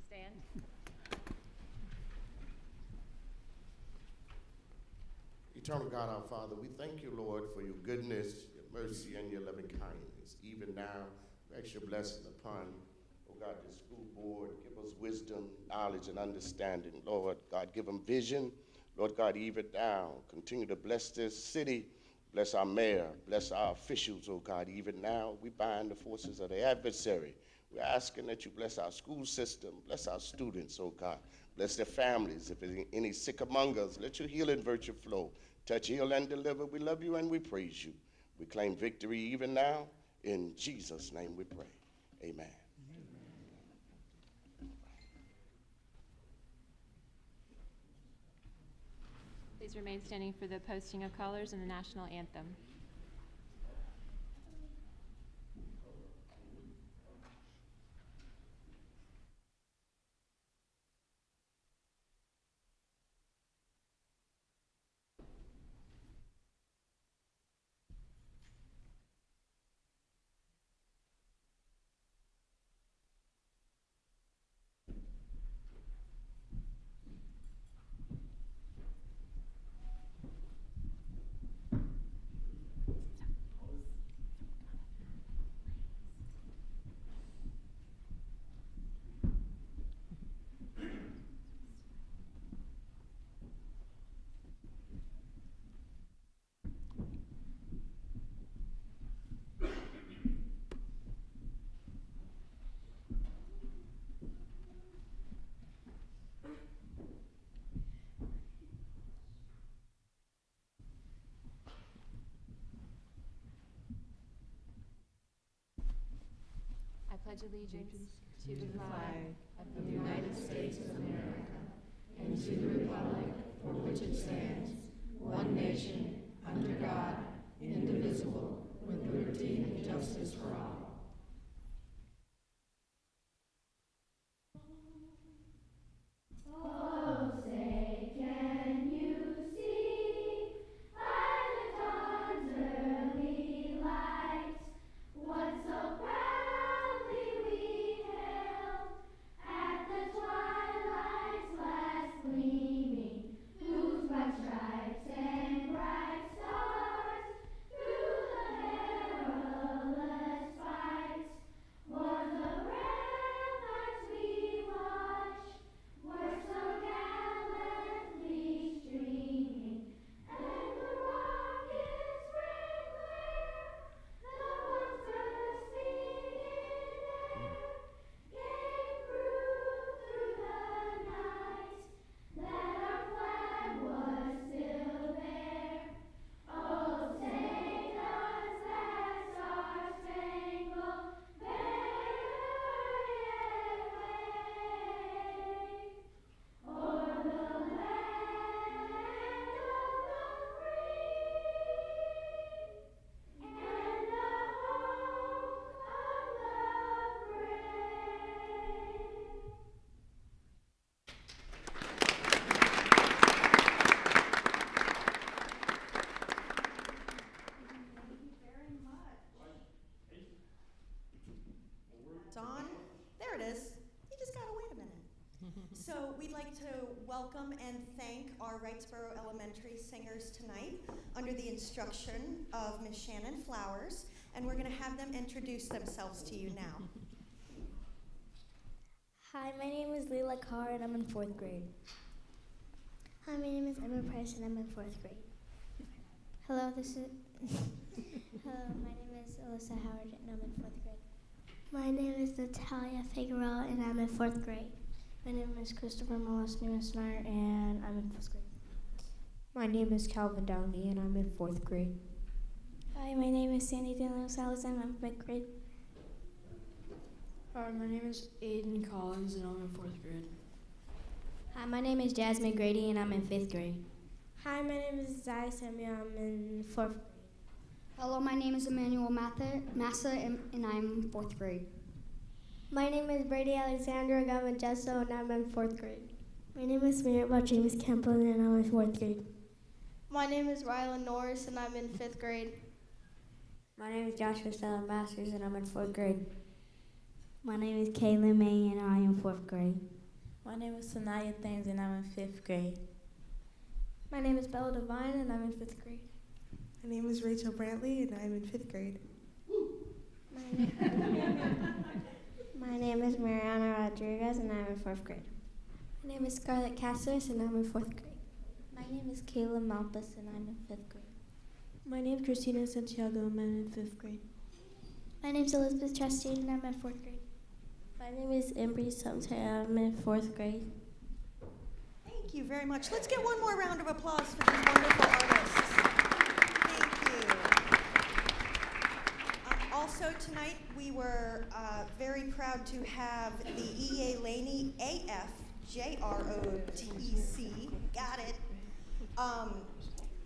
stand. Eternal God, our Father, we thank you, Lord, for your goodness, your mercy, and your loving kindness. Even now, we ask your blessing upon, oh God, the school board. Give us wisdom, knowledge, and understanding. Lord God, give them vision. Lord God, even now, continue to bless this city. Bless our mayor. Bless our officials, oh God. Even now, we bind the forces of the adversary. We're asking that you bless our school system. Bless our students, oh God. Bless their families. If there's any sick among us, let your healing virtue flow. Touch, heal, and deliver. We love you and we praise you. We claim victory even now. In Jesus' name we pray. Amen. Please remain standing for the posting of colors and the national anthem. I pledge allegiance to the flag of the United States of America and to the republic for which it stands, one nation, under God, indivisible, with liberty and justice for all. On. There it is. You just gotta wait a minute. So we'd like to welcome and thank our Wrightsboro Elementary singers tonight under the instruction of Ms. Shannon Flowers, and we're gonna have them introduce themselves to you now. Hi, my name is Leila Carr and I'm in 4th grade. Hi, my name is Emma Price and I'm in 4th grade. Hello, Hello, my name is Alyssa Howard and I'm in 4th grade. My name is Natalia Figueroa and I'm in 4th grade. My name is Christopher Molosnimisnar and I'm in 5th grade. My name is Calvin Downey and I'm in 4th grade. Hi, my name is Sandy De Los Salas and I'm in 5th grade. Hi, my name is Aiden Collins and I'm in 4th grade. Hi, my name is Jasmine Grady and I'm in 5th grade. Hi, my name is Zai Samuel. I'm in 4th grade. Hello, my name is Emmanuel Massa, and I'm 4th grade. My name is Brady Alexandra Gamagesso, and I'm in 4th grade. My name is Mirabel James Campbell, and I'm in 4th grade. My name is Rylan Norris, and I'm in 5th grade. My name is Joshua Stella Masters, and I'm in 4th grade. My name is Kayla May, and I am 4th grade. My name is Sanaya Thames, and I'm in 5th grade. My name is Bella Devine, and I'm in 5th grade. My name is Rachel Brantley, and I'm in 5th grade. My name is Mariana Rodriguez, and I'm in 4th grade. My name is Scarlett Cassis, and I'm in 4th grade. My name is Kayla Malpas, and I'm in 5th grade. My name is Christina Santiago, and I'm in 5th grade. My name is Elizabeth Chastain, and I'm in 4th grade. My name is Embry Sumter, and I'm in 4th grade. Thank you very much. Let's get one more round of applause for these wonderful artists. Thank you. Also tonight, we were very proud to have the EA Laney AFJROTEC, got it.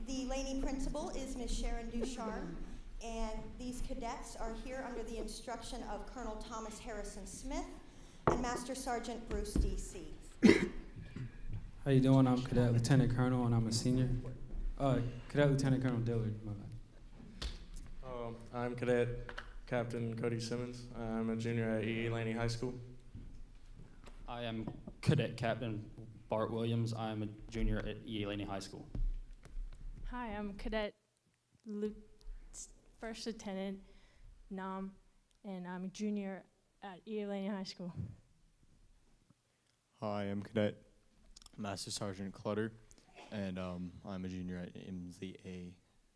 The Laney principal is Ms. Sharon Duchar, and these cadets are here under the instruction of Colonel Thomas Harrison Smith and Master Sergeant Bruce D.C. How you doing? I'm Cadet Lieutenant Colonel, and I'm a senior. Cadet Lieutenant Colonel Dillard, my bad. I'm Cadet Captain Cody Simmons. I'm a junior at E.E. Laney High School. I am Cadet Captain Bart Williams. I'm a junior at E.E. Laney High School. Hi, I'm Cadet First Lieutenant Nam, and I'm a junior at E.E. Laney High School. Hi, I'm Cadet Master Sergeant Clutter, and I'm a junior at MZA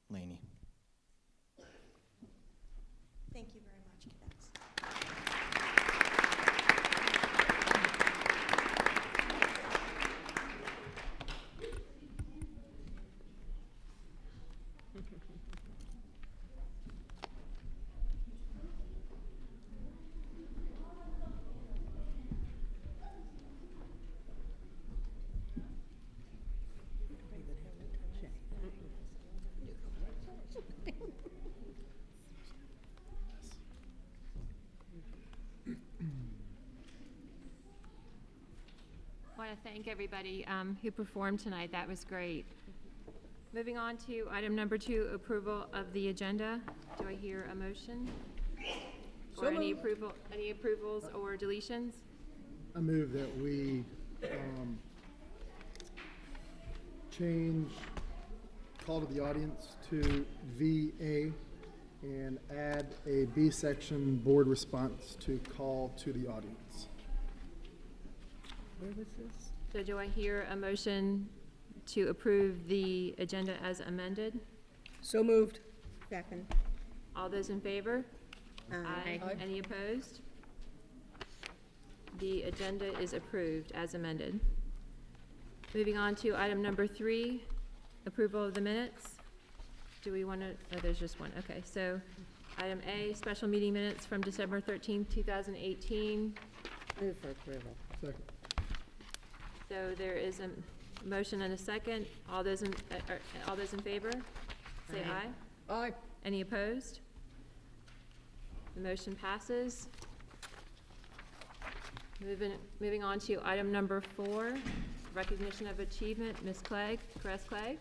Laney. Thank you very much, cadets. I want to thank everybody who performed tonight. That was great. Moving on to item number 2, approval of the agenda. Do I hear a motion? Or any approvals or deletions? I move that we change call to the audience to VA and add a B section board response to call to the audience. Where was this? So do I hear a motion to approve the agenda as amended? So moved. Second. All those in favor? Aye. Any opposed? The agenda is approved as amended. Moving on to item number 3, approval of the minutes. Do we want to, oh, there's just one. Okay, so item A, special meeting minutes from December 13th, 2018. Move for approval. Second. So there is a motion and a second. All those in favor? Say aye. Aye. Any opposed? The motion passes. Moving on to item number 4, recognition of achievement. Ms. Clegg, Caress Clegg.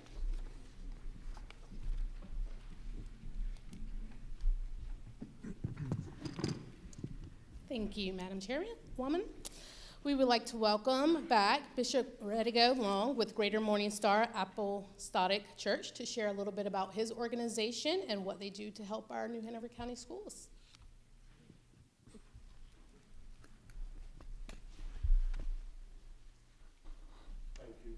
Thank you, Madam Chairwoman. We would like to welcome back Bishop Redigo Long with Greater Morning Star Apostolic Church to share a little bit about his organization and what they do to help our New Hanover County schools. Thank you.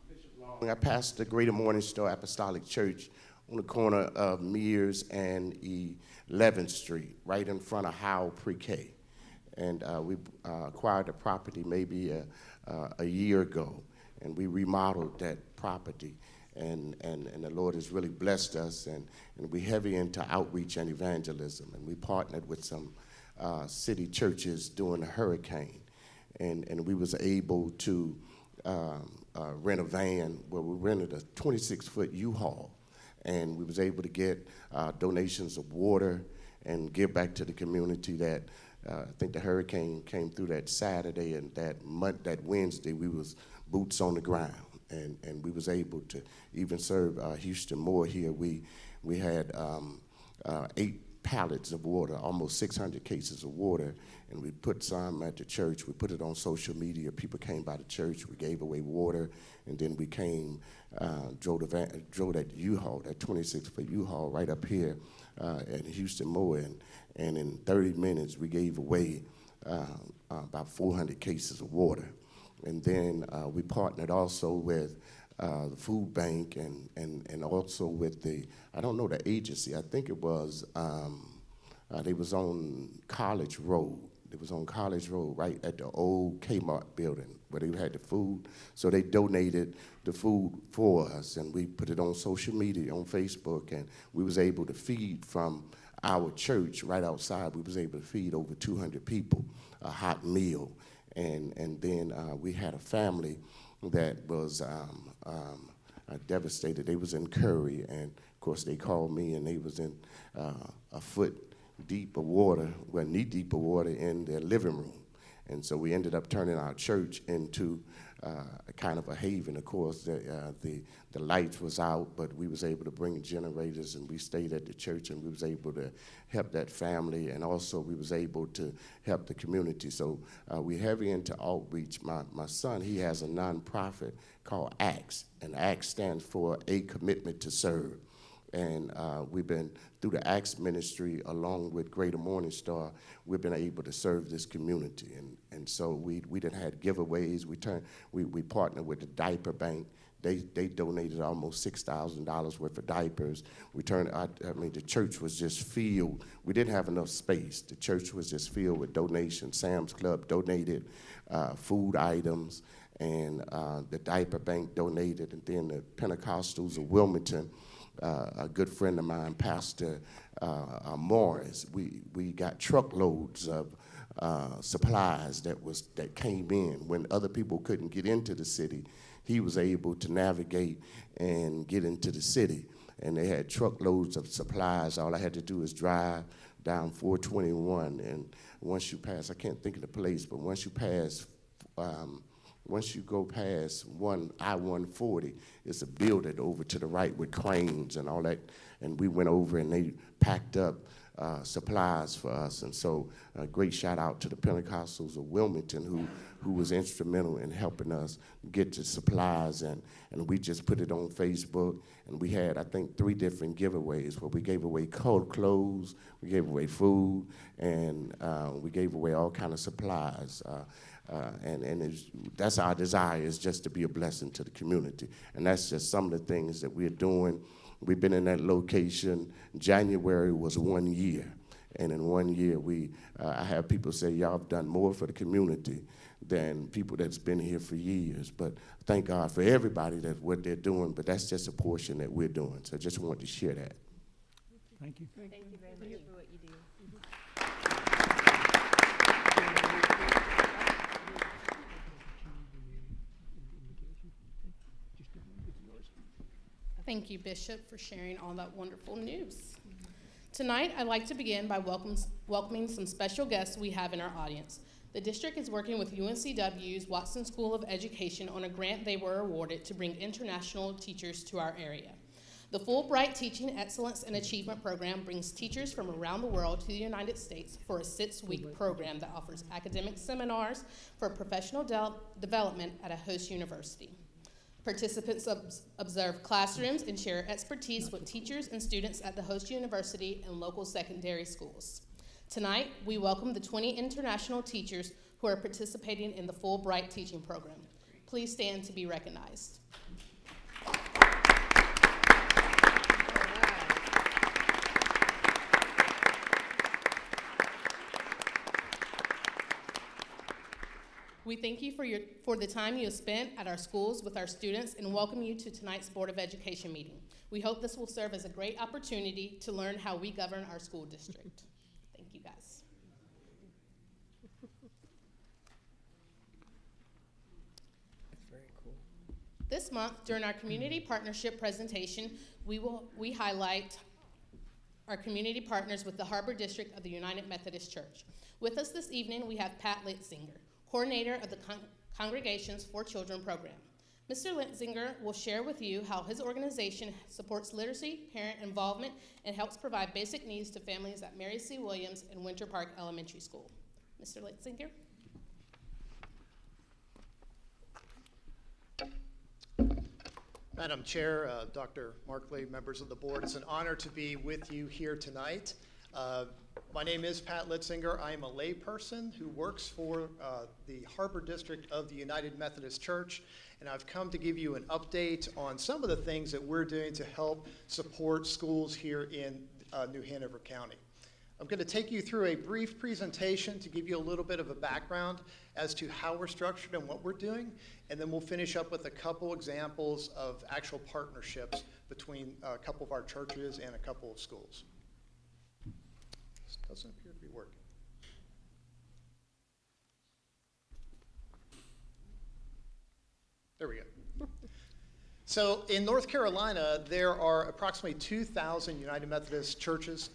Bishop Long, I pastor Greater Morning Star Apostolic Church on the corner of Mears and 11th Street, right in front of Howell Pre-K. And we acquired the property maybe a year ago, and we remodeled that property. And the Lord has really blessed us, and we're heavy into outreach and evangelism. And we partnered with some city churches during the hurricane, and we was able to rent a van where we rented a 26-foot U-Haul, and we was able to get donations of water and give back to the community that I think the hurricane came through that Saturday, and that Wednesday we was boots on the ground, and we was able to even serve Houston Moore here. We had 8 pallets of water, almost 600 cases of water, and we put some at the church. We put it on social media. People came by the church. We gave away water, and then we drove that U-Haul, that 26-foot U-Haul right up here at Houston Moore, and in 30 minutes we gave away about 400 cases of water. And then we partnered also with the food bank and also with I don't know the agency, I think it was, they was on College Road. It was on College Road right at the old Kmart building where they had the food. So they donated the food for us, and we put it on social media, on Facebook, and we was able to feed from our church right outside. We was able to feed over 200 people a hot meal. And then we had a family that was devastated. They was in Curry, and of course they called me, and they was in a foot deep of water, well, knee deep of water in their living room. And so we ended up turning our church into kind of a haven. Of course, the lights was out, but we was able to bring generators, and we stayed at the church, and we was able to help that family, and also we was able to help the community. So we heavy into outreach. My son, he has a nonprofit called ACTS, and ACTS stands for A Commitment to Serve. And we've been, through the ACTS ministry, along with Greater Morning Star, we've been able to serve this community. And so we done had giveaways. We partnered with the diaper bank. They donated almost $6,000 worth of diapers. The church was just filled. We didn't have enough space. The church was just filled with donations. Sam's Club donated food items, and the diaper bank donated, and then the Pentecostals of Wilmington, a good friend of mine, Pastor Morris, we got truckloads of supplies that came in. When other people couldn't get into the city, he was able to navigate and get into the city. And they had truckloads of supplies. All I had to do is drive down 421, and once you pass, I can't think of the place, but once you go past I-140, it's a building over to the right with cranes and all that. And we went over, and they packed up supplies for us. And so a great shout out to the Pentecostals of Wilmington who was instrumental in helping us get the supplies. And we just put it on Facebook. And we had, I think, 3 different giveaways where we gave away cold clothes, we gave away food, and we gave away all kind of supplies. That's our desire, is just to be a blessing to the community. And that's just some of the things that we're doing. We've been in that location. January was 1 year. And in 1 year, I have people say, y'all have done more for the community than people that's been here for years. But thank God for everybody that's what they're doing, but that's just a portion that we're doing. So I just wanted to share that. Thank you. Thank you very much for what you do. Thank you, Bishop, for sharing all that wonderful news. Tonight, I'd like to begin by welcoming some special guests we have in our audience. The district is working with UNCW's Watson School of Education on a grant they were awarded to bring international teachers to our area. The Fulbright Teaching Excellence and Achievement Program brings teachers from around the world to the United States for a 6-week program that offers academic seminars for professional development at a host university. Participants observe classrooms and share expertise with teachers and students at the host university and local secondary schools. Tonight, we welcome the 20 international teachers who are participating in the Fulbright Teaching Program. Please stand to be recognized. We thank you for the time you have spent at our schools with our students and welcome you to tonight's Board of Education meeting. We hope this will serve as a great opportunity to learn how we govern our school district. Thank you, guys. That's very cool. This month, during our community partnership presentation, we highlight our community partners with the Harbor District of the United Methodist Church. With us this evening, we have Pat Litzinger, coordinator of the Congregations for Children program. Mr. Litzinger will share with you how his organization supports literacy, parent involvement, and helps provide basic needs to families at Mary C. Williams and Winter Park Elementary School. Mr. Litzinger. Madam Chair, Dr. Markley, members of the board, it's an honor to be with you here tonight. My name is Pat Litzinger. I am a layperson who works for the Harbor District of the United Methodist Church, and I've come to give you an update on some of the things that we're doing to help support schools here in New Hanover County. I'm going to take you through a brief presentation to give you a little bit of a background as to how we're structured and what we're doing, and then we'll finish up with a couple examples of actual partnerships between a couple of our churches and a couple of schools. This doesn't appear to be working. There we go. So in North Carolina, there are approximately 2,000 United Methodist churches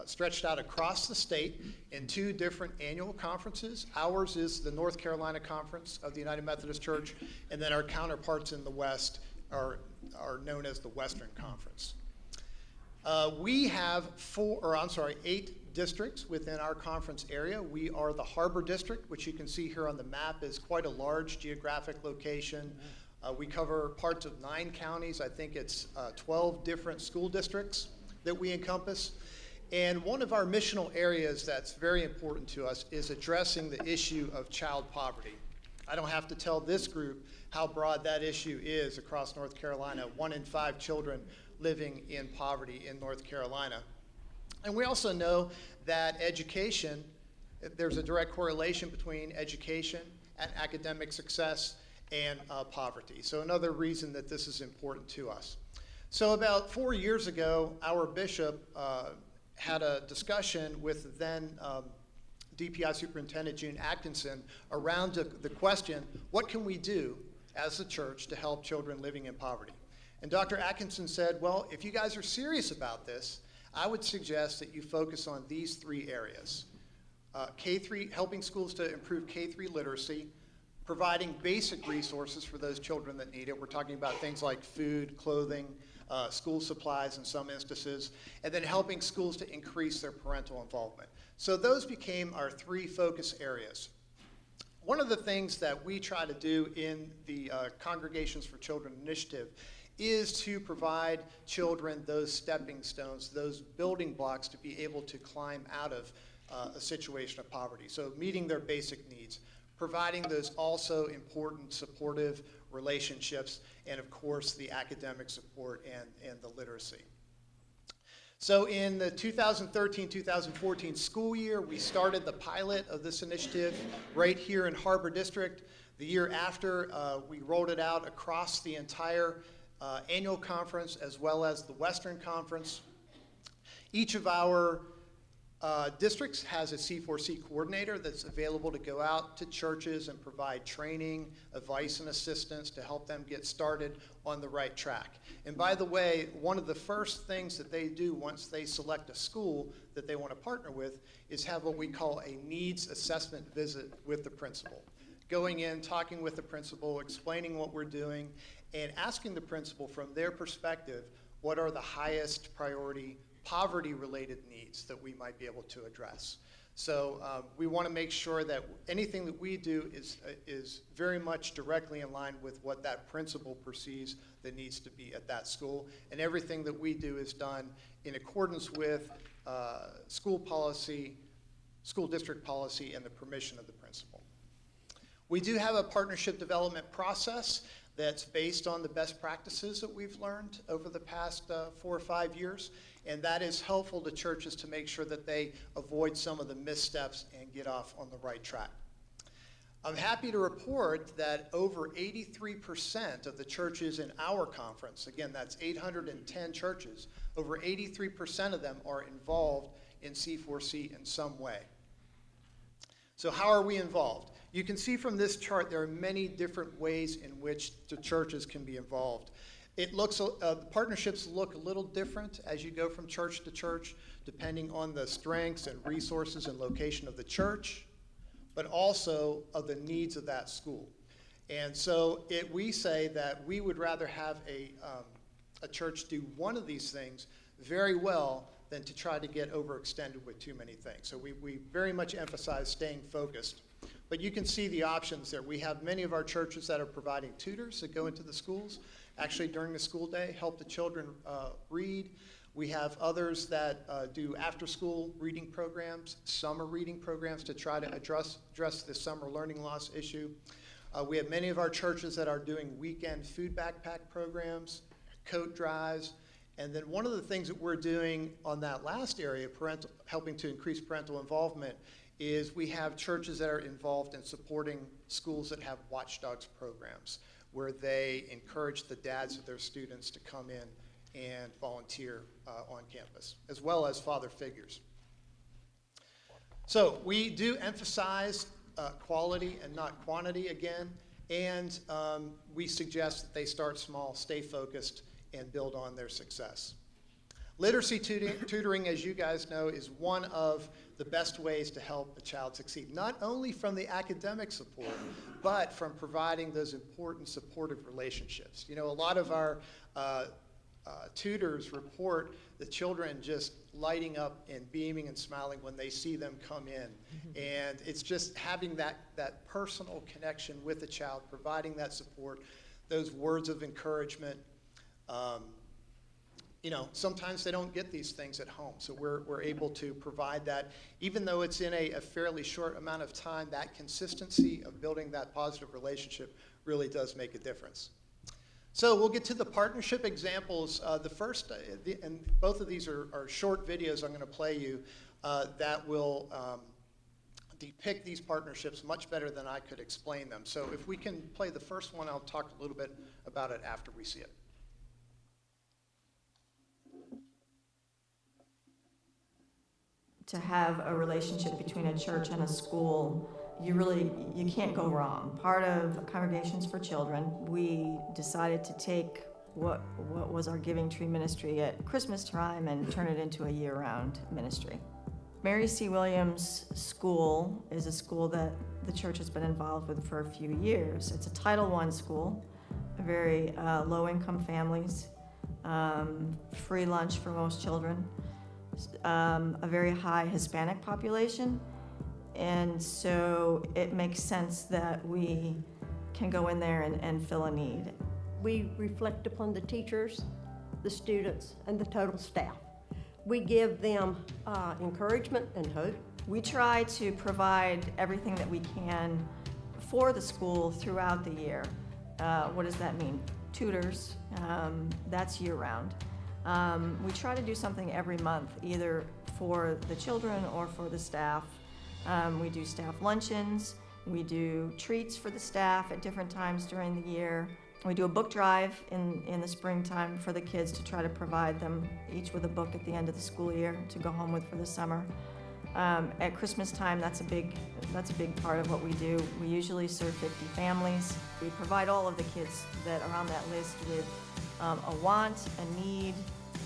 stretched out across the state in 2 different annual conferences. Ours is the North Carolina Conference of the United Methodist Church, and then our counterparts in the West are known as the Western Conference. We have 8 districts within our conference area. We are the Harbor District, which you can see here on the map is quite a large geographic location. We cover parts of 9 counties. I think it's 12 different school districts that we encompass. And one of our missional areas that's very important to us is addressing the issue of child poverty. I don't have to tell this group how broad that issue is across North Carolina. 1 in 5 children living in poverty in North Carolina. And we also know that education, there's a direct correlation between education and academic success and poverty. So another reason that this is important to us. So about 4 years ago, our bishop had a discussion with then DPI Superintendent June Atkinson around the question, what can we do as a church to help children living in poverty? And Dr. Atkinson said, well, if you guys are serious about this, I would suggest that you focus on these 3 areas. K-3, helping schools to improve K-3 literacy, providing basic resources for those children that need it. We're talking about things like food, clothing, school supplies in some instances, and then helping schools to increase their parental involvement. So those became our 3 focus areas. One of the things that we try to do in the Congregations for Children initiative is to provide children those stepping stones, those building blocks to be able to climb out of a situation of poverty. So meeting their basic needs, providing those also important supportive relationships, and of course the academic support and the literacy. So in the 2013-2014 school year, we started the pilot of this initiative right here in Harbor District. The year after, we rolled it out across the entire annual conference as well as the Western Conference. Each of our districts has a C4C coordinator that's available to go out to churches and provide training, advice, and assistance to help them get started on the right track. And by the way, one of the first things that they do once they select a school that they want to partner with is have what we call a needs assessment visit with the principal. Going in, talking with the principal, explaining what we're doing, and asking the principal from their perspective, what are the highest priority poverty-related needs that we might be able to address. So we want to make sure that anything that we do is very much directly in line with what that principal perceives that needs to be at that school, and everything that we do is done in accordance with school policy, school district policy, and the permission of the principal. We do have a partnership development process that's based on the best practices that we've learned over the past 4 or 5 years, and that is helpful to churches to make sure that they avoid some of the missteps and get off on the right track. I'm happy to report that over 83% of the churches in our conference, again that's 810 churches, over 83% of them are involved in C4C in some way. So how are we involved? You can see from this chart there are many different ways in which the churches can be involved. The partnerships look a little different as you go from church to church, depending on the strengths and resources and location of the church, but also of the needs of that school. And so we say that we would rather have a church do one of these things very well than to try to get overextended with too many things. So we very much emphasize staying focused. But you can see the options there. We have many of our churches that are providing tutors that go into the schools, actually during the school day, help the children read. We have others that do after-school reading programs, summer reading programs to try to address the summer learning loss issue. We have many of our churches that are doing weekend food backpack programs, coat drives, and then one of the things that we're doing on that last area, helping to increase parental involvement, is we have churches that are involved in supporting schools that have watchdogs programs, where they encourage the dads of their students to come in and volunteer on campus, as well as father figures. So we do emphasize quality and not quantity again, and we suggest that they start small, stay focused, and build on their success. Literacy tutoring, as you guys know, is one of the best ways to help a child succeed, not only from the academic support, but from providing those important supportive relationships. You know, a lot of our tutors report the children just lighting up and beaming and smiling when they see them come in. And it's just having that personal connection with the child, providing that support, those words of encouragement. You know, sometimes they don't get these things at home, so we're able to provide that. Even though it's in a fairly short amount of time, that consistency of building that positive relationship really does make a difference. So we'll get to the partnership examples. The first, and both of these are short videos I'm going to play you that will depict these partnerships much better than I could explain them. So if we can play the first one, I'll talk a little bit about it after we see it. To have a relationship between a church and a school, you can't go wrong. Part of Congregations for Children, we decided to take what was our Giving Tree ministry at Christmas time and turn it into a year-round ministry. Mary C. Williams School is a school that the church has been involved with for a few years. It's a Title I school, very low-income families, free lunch for most children, a very high Hispanic population, and so it makes sense that we can go in there and fill a need. We reflect upon the teachers, the students, and the total staff. We give them encouragement and hope. We try to provide everything that we can for the school throughout the year. What does that mean? Tutors, that's year-round. We try to do something every month, either for the children or for the staff. We do staff luncheons, we do treats for the staff at different times during the year. We do a book drive in the springtime for the kids to try to provide them each with a book at the end of the school year to go home with for the summer. At Christmas time, that's a big part of what we do. We usually serve 50 families. We provide all of the kids that are on that list with a want, a need,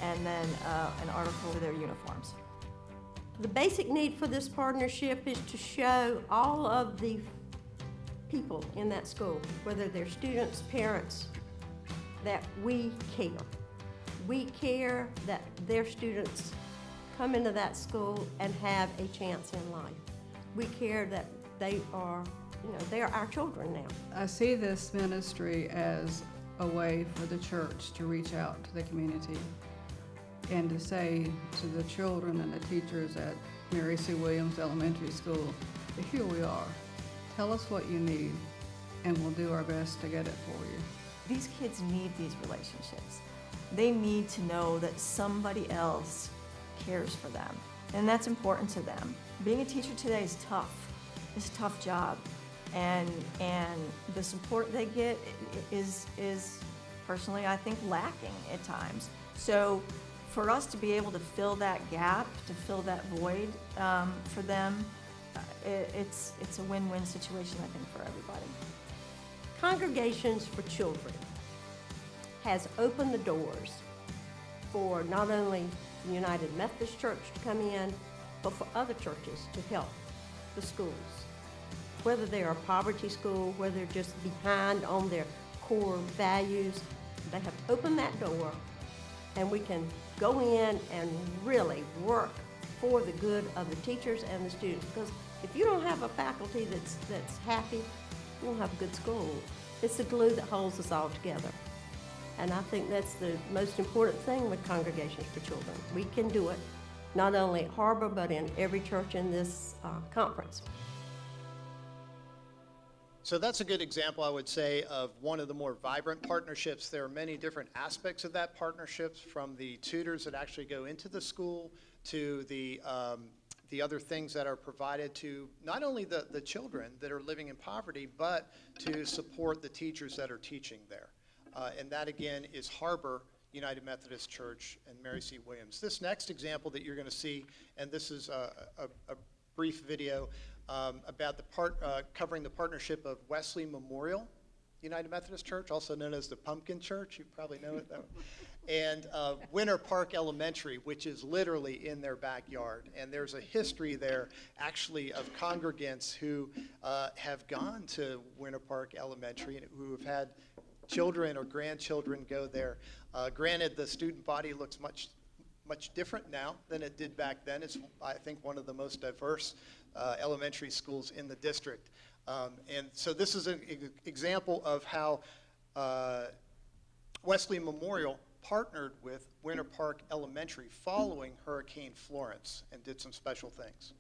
and then an article for their uniforms. The basic need for this partnership is to show all of the people in that school, whether they're students, parents, that we care. We care that their students come into that school and have a chance in life. We care that they are our children now. I see this ministry as a way for the church to reach out to the community and to say to the children and the teachers at Mary C. Williams Elementary School, here we are. Tell us what you need, and we'll do our best to get it for you. These kids need these relationships. They need to know that somebody else cares for them, and that's important to them. Being a teacher today is tough. It's a tough job, and the support they get is personally, I think, lacking at times. So for us to be able to fill that gap, to fill that void for them, it's a win-win situation, I think, for everybody. Congregations for Children has opened the doors for not only the United Methodist Church to come in, but for other churches to help the schools. whether they're a poverty school, whether they're just behind on their core values. They have opened that door, and we can go in and really work for the good of the teachers and the students. Because if you don't have a faculty that's happy, you won't have a good school. It's the glue that holds us all together. And I think that's the most important thing with Congregations for Children. We can do it, not only at Harbor, but in every church in this conference. So that's a good example, I would say, of one of the more vibrant partnerships. There are many different aspects of that partnership, from the tutors that actually go into the school to the other things that are provided to not only the children that are living in poverty, but to support the teachers that are teaching there. And that, again, is Harbor United Methodist Church and Mary C. Williams. This next example that you're going to see, and this is a brief video about covering the partnership of Wesley Memorial United Methodist Church, also known as the Pumpkin Church. You probably know it that way. And Winter Park Elementary, which is literally in their backyard. And there's a history there, actually, of congregants who have gone to Winter Park Elementary and who have had children or grandchildren go there. Granted, the student body looks much different now than it did back then. It's, I think, one of the most diverse elementary schools in the district. And so this is an example of how Wesley Memorial partnered with Winter Park Elementary following Hurricane Florence and did some special things.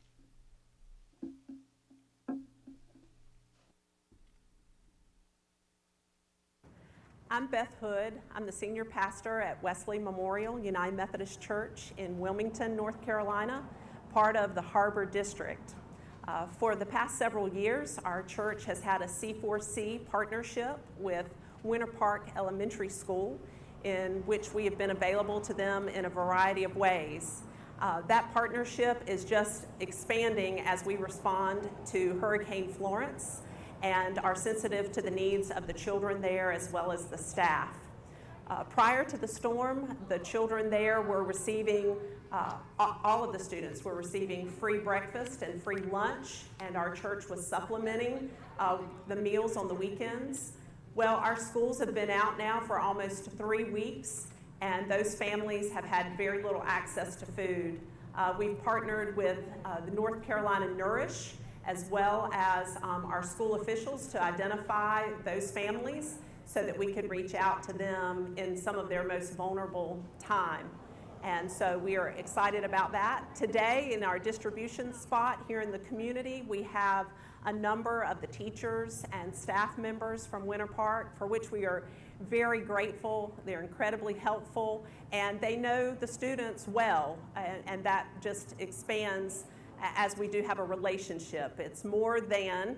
I'm Beth Hood. I'm the senior pastor at Wesley Memorial United Methodist Church in Wilmington, North Carolina, part of the Harbor District. For the past several years, our church has had a C4C partnership with Winter Park Elementary School, in which we have been available to them in a variety of ways. That partnership is just expanding as we respond to Hurricane Florence and are sensitive to the needs of the children there as well as the staff. Prior to the storm, the children there were receiving, all of the students were receiving free breakfast and free lunch, and our church was supplementing the meals on the weekends. Well, our schools have been out now for almost 3 weeks, and those families have had very little access to food. We've partnered with the North Carolina Nourish, as well as our school officials, to identify those families so that we can reach out to them in some of their most vulnerable time. And so we are excited about that. Today, in our distribution spot here in the community, we have a number of the teachers and staff members from Winter Park, for which we are very grateful. They're incredibly helpful, and they know the students well, and that just expands as we do have a relationship. It's more than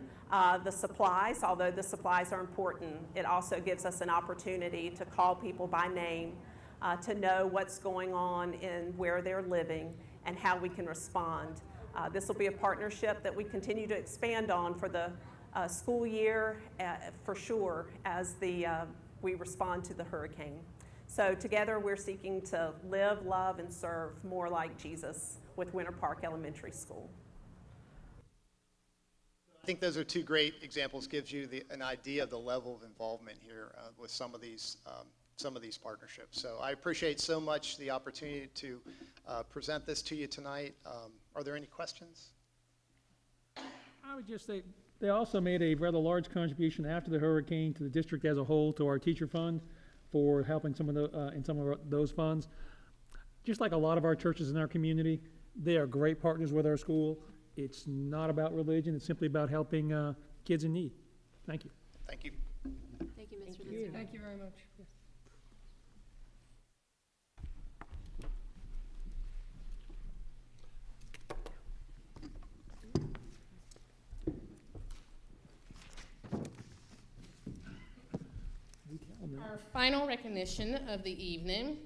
the supplies, although the supplies are important. It also gives us an opportunity to call people by name, to know what's going on in where they're living and how we can respond. This will be a partnership that we continue to expand on for the school year, for sure, as we respond to the hurricane. So together we're seeking to live, love, and serve more like Jesus with Winter Park Elementary School. I think those are two great examples. Gives you an idea of the level of involvement here with some of these partnerships. So I appreciate so much the opportunity to present this to you tonight. Are there any questions? I would just say they also made a rather large contribution after the hurricane to the district as a whole, to our teacher fund, for helping some of those funds. Just like a lot of our churches in our community, they are great partners with our school. It's not about religion. It's simply about helping kids in need. Thank you. Thank you. Thank you, Mr. Litzner. Thank you very much. Our final recognition of the evening,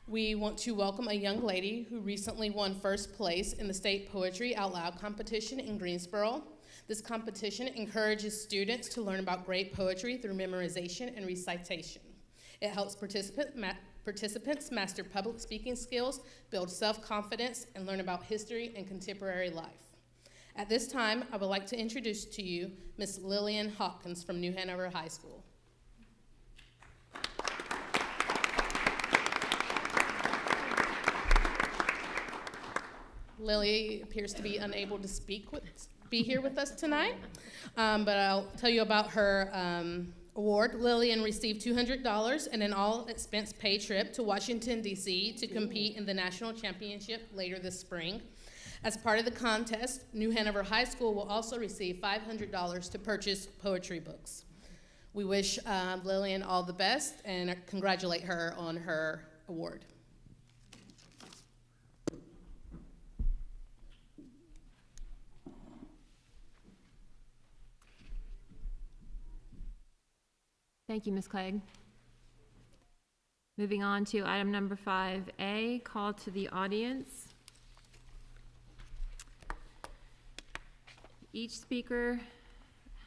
we want to welcome a young lady who recently won first place in the State Poetry Out Loud competition in Greensboro. This competition encourages students to learn about great poetry through memorization and recitation. It helps participants master public speaking skills, build self-confidence, and learn about history and contemporary life. At this time, I would like to introduce to you Miss Lillian Hopkins from New Hanover High School. Lily appears to be unable to be here with us tonight, but I'll tell you about her award. Lillian received $200 and an all-expense paid trip to Washington, D.C. to compete in the national championship later this spring. As part of the contest, New Hanover High School will also receive $500 to purchase poetry books. We wish Lillian all the best and congratulate her on her award. Thank you, Ms. Clegg. Moving on to item number 5A, call to the audience. Each speaker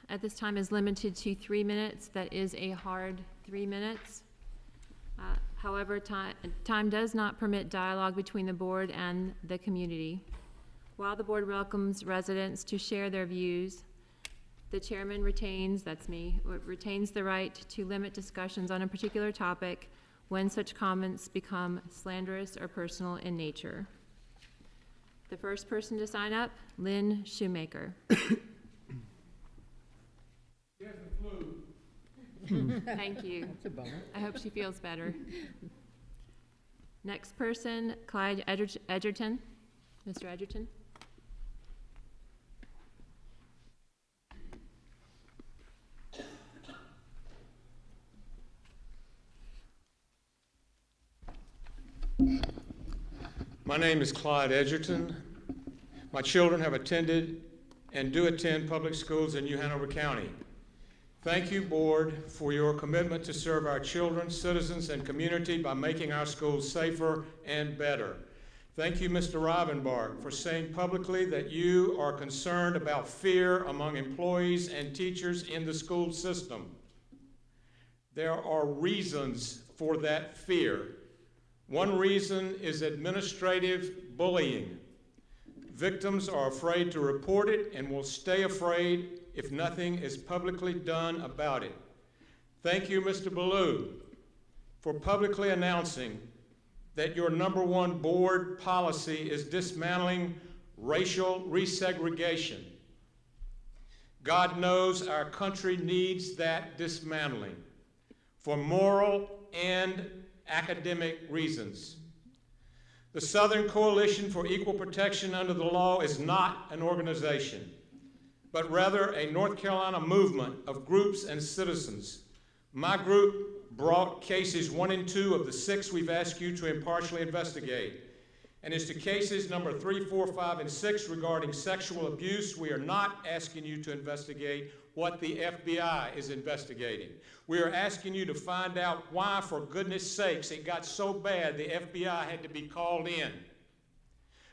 at this time is limited to 3 minutes. That is a hard 3 minutes. However, time does not permit dialogue between the board and the community. While the board welcomes residents to share their views, the chairman retains, that's me, retains the right to limit discussions on a particular topic when such comments become slanderous or personal in nature. The first person to sign up, Lynn Shoemaker. Thank you. That's a bummer. I hope she feels better. Next person, Clyde Edgerton. Mr. Edgerton. My name is Clyde Edgerton. My children have attended and do attend public schools in New Hanover County. Thank you, Board, for your commitment to serve our children, citizens, and community by making our schools safer and better. Thank you, Mr. Rivenbark, for saying publicly that you are concerned about fear among employees and teachers in the school system. There are reasons for that fear. One reason is administrative bullying. Victims are afraid to report it and will stay afraid if nothing is publicly done about it. Thank you, Mr. Ballou, for publicly announcing that your #1 board policy is dismantling racial resegregation. God knows our country needs that dismantling for moral and academic reasons. The Southern Coalition for Equal Protection Under the Law is not an organization, but rather a North Carolina movement of groups and citizens. My group brought cases 1 and 2 of the 6 we've asked you to impartially investigate. And as to cases number 3, 4, 5, and 6 regarding sexual abuse, we are not asking you to investigate what the FBI is investigating. We are asking you to find out why, for goodness sakes, it got so bad the FBI had to be called in.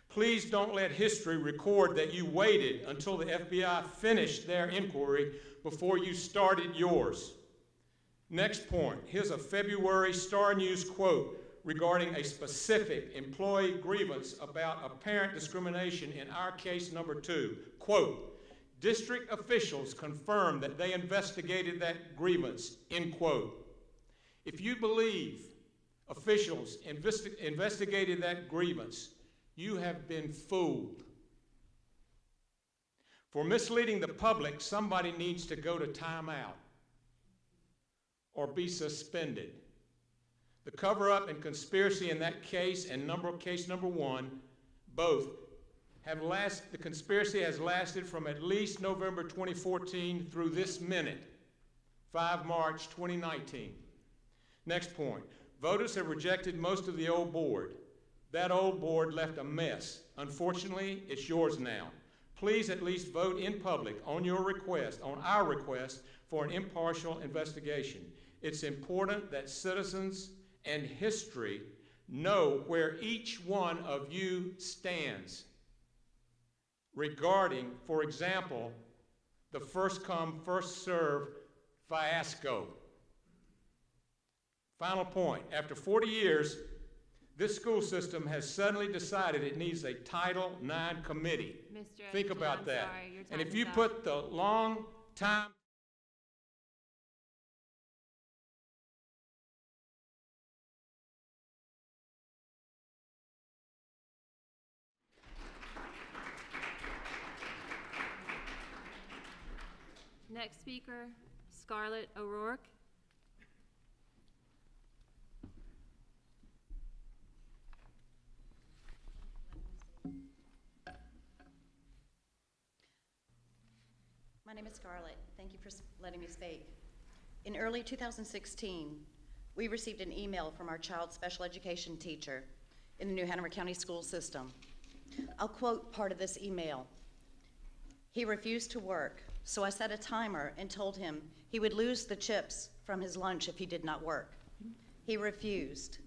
Please don't let history record that you waited until the FBI finished their inquiry before you started yours. Next point, here's a February Star News quote regarding a specific employee grievance about apparent discrimination in our case number 2. Quote, district officials confirmed that they investigated that grievance, end quote. If you believe officials investigated that grievance, you have been fooled. For misleading the public, somebody needs to go to timeout or be suspended. The cover-up and conspiracy in that case and case number 1, both the conspiracy has lasted from at least November 2014 through this minute, 5 March 2019. Next point, voters have rejected most of the old board. That old board left a mess. Unfortunately, it's yours now. Please at least vote in public on our request for an impartial investigation. It's important that citizens and history know where each one of you stands regarding, for example, the first come, first serve fiasco. Final point, after 40 years, this school system has suddenly decided it needs a Title IX committee. Mr. Think Edgerton, about I'm that. sorry, your And time if is you up. put the long time Next speaker, Scarlett O'Rourke. My name is Scarlett. Thank you for letting me speak. In early 2016, we received an email from our child's special education teacher in the New Hanover County school system. I'll quote part of this email. He refused to work, so I set a timer and told him he would lose the chips from his lunch if he did not work. He refused.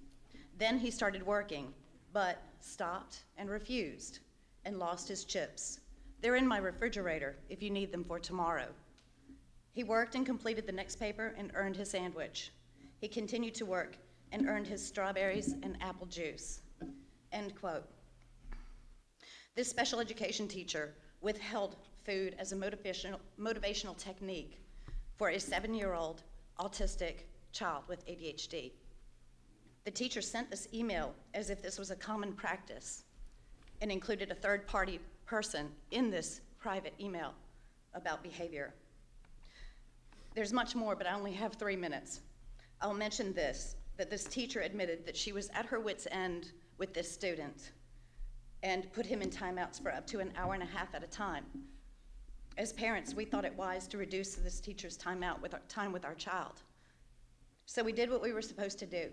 Then he started working, but stopped and refused and lost his chips. They're in my refrigerator if you need them for tomorrow. He worked and completed the next paper and earned his sandwich. He continued to work and earned his strawberries and apple juice. End quote. This special education teacher withheld food as a motivational technique for a 7-year-old autistic child with ADHD. The teacher sent this email as if this was a common practice and included a third-party person in this private email about behavior. There's much more, but I only have 3 minutes. I'll mention this, that this teacher admitted that she was at her wit's end with this student and put him in timeouts for up to an hour and a half at a time. As parents, we thought it wise to reduce this teacher's time with our child. So we did what we were supposed to do.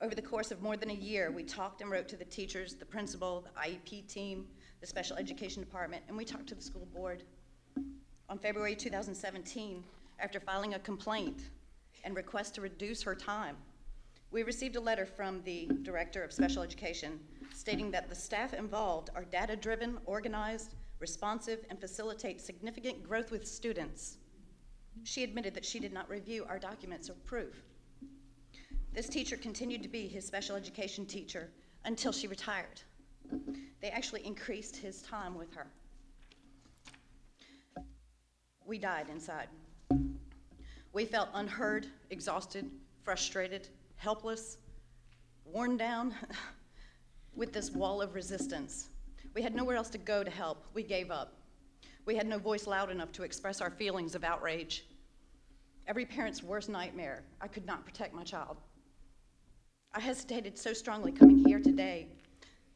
Over the course of more than a year, we talked and wrote to the teachers, the principal, the IEP team, the special education department, and we talked to the school board. On February 2017, after filing a complaint and request to reduce her time, we received a letter from the director of special education stating that the staff involved are data-driven, organized, responsive, and facilitate significant growth with students. She admitted that she did not review our documents of proof. This teacher continued to be his special education teacher until she retired. They actually increased his time with her. We died inside. We felt unheard, exhausted, frustrated, helpless, worn down with this wall of resistance. We had nowhere else to go to help. We gave up. We had no voice loud enough to express our feelings of outrage. Every parent's worst nightmare, I could not protect my child. I hesitated so strongly coming here today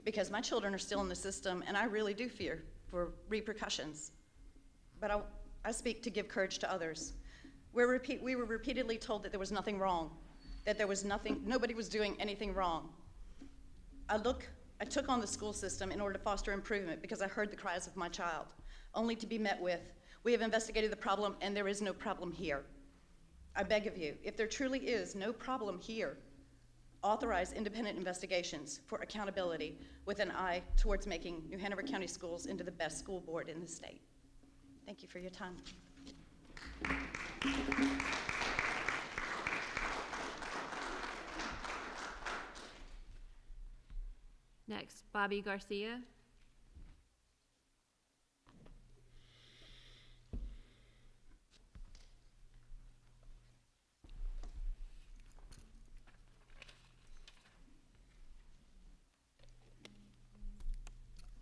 because my children are still in the system and I really do fear for repercussions. But I speak to give courage to others. We were repeatedly told that there was nothing wrong, that there was nobody was doing anything wrong. I took on the school system in order to foster improvement because I heard the cries of my child, only to be met with, we have investigated the problem and there is no problem here. I beg of you, if there truly is no problem here, authorize independent investigations for accountability with an eye towards making New Hanover County Schools into the best school board in the state. Thank you for your time. Next, Bobby Garcia.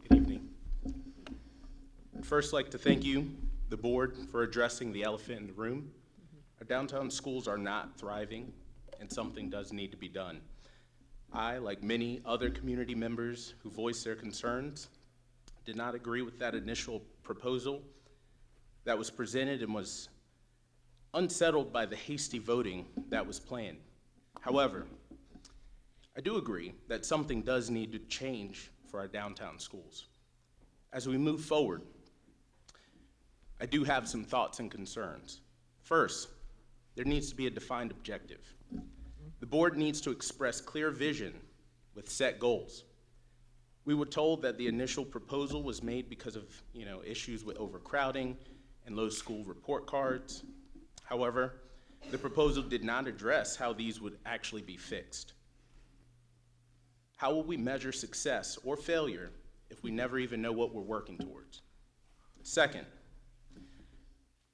Good evening. I'd first like to thank you, the board, for addressing the elephant in the room. Our downtown schools are not thriving, and something does need to be done. I, like many other community members who voiced their concerns, did not agree with that initial proposal that was presented and was unsettled by the hasty voting that was planned. However, I do agree that something does need to change for our downtown schools. As we move forward, I do have some thoughts and concerns. First, there needs to be a defined objective. The board needs to express clear vision with set goals. We were told that the initial proposal was made because of issues with overcrowding and low school report cards. However, the proposal did not address how these would actually be fixed. How will we measure success or failure if we never even know what we're working towards? Second,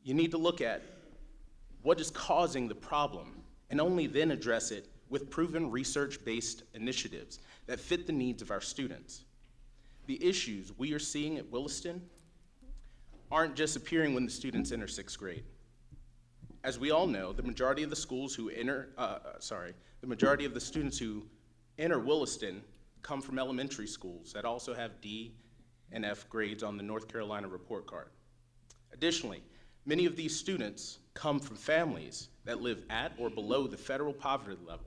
you need to look at what is causing the problem and only then address it with proven research-based initiatives that fit the needs of our students. The issues we are seeing at Williston aren't just appearing when the students enter 6th grade. As we all know, the majority of the students who enter Williston come from elementary schools that also have D and F grades on the North Carolina report card. Additionally, many of these students come from families that live at or below the federal poverty level,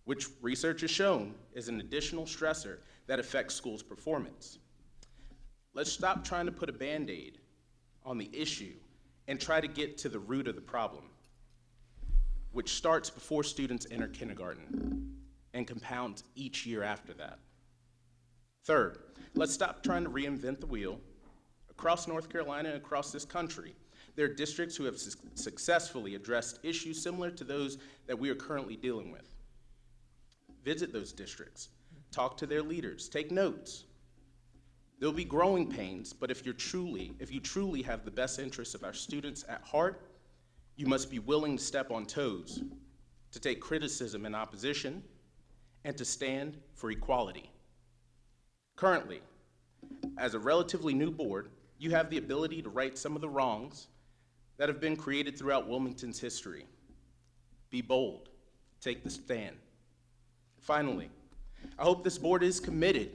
which research has shown is an additional stressor that affects schools' performance. Let's stop trying to put a Band-Aid on the issue and try to get to the root of the problem, which starts before students enter kindergarten and compounds each year after that. Third, let's stop trying to reinvent the wheel. Across North Carolina and across this country, there are districts who have successfully addressed issues similar to those that we are currently dealing with. Visit those districts, talk to their leaders, take notes. There'll be growing pains, but if you truly have the best interests of our students at heart, you must be willing to step on toes, to take criticism and opposition, and to stand for equality. Currently, as a relatively new board, you have the ability to right some of the wrongs that have been created throughout Wilmington's history. Be bold, take the stand. Finally, I hope this board is committed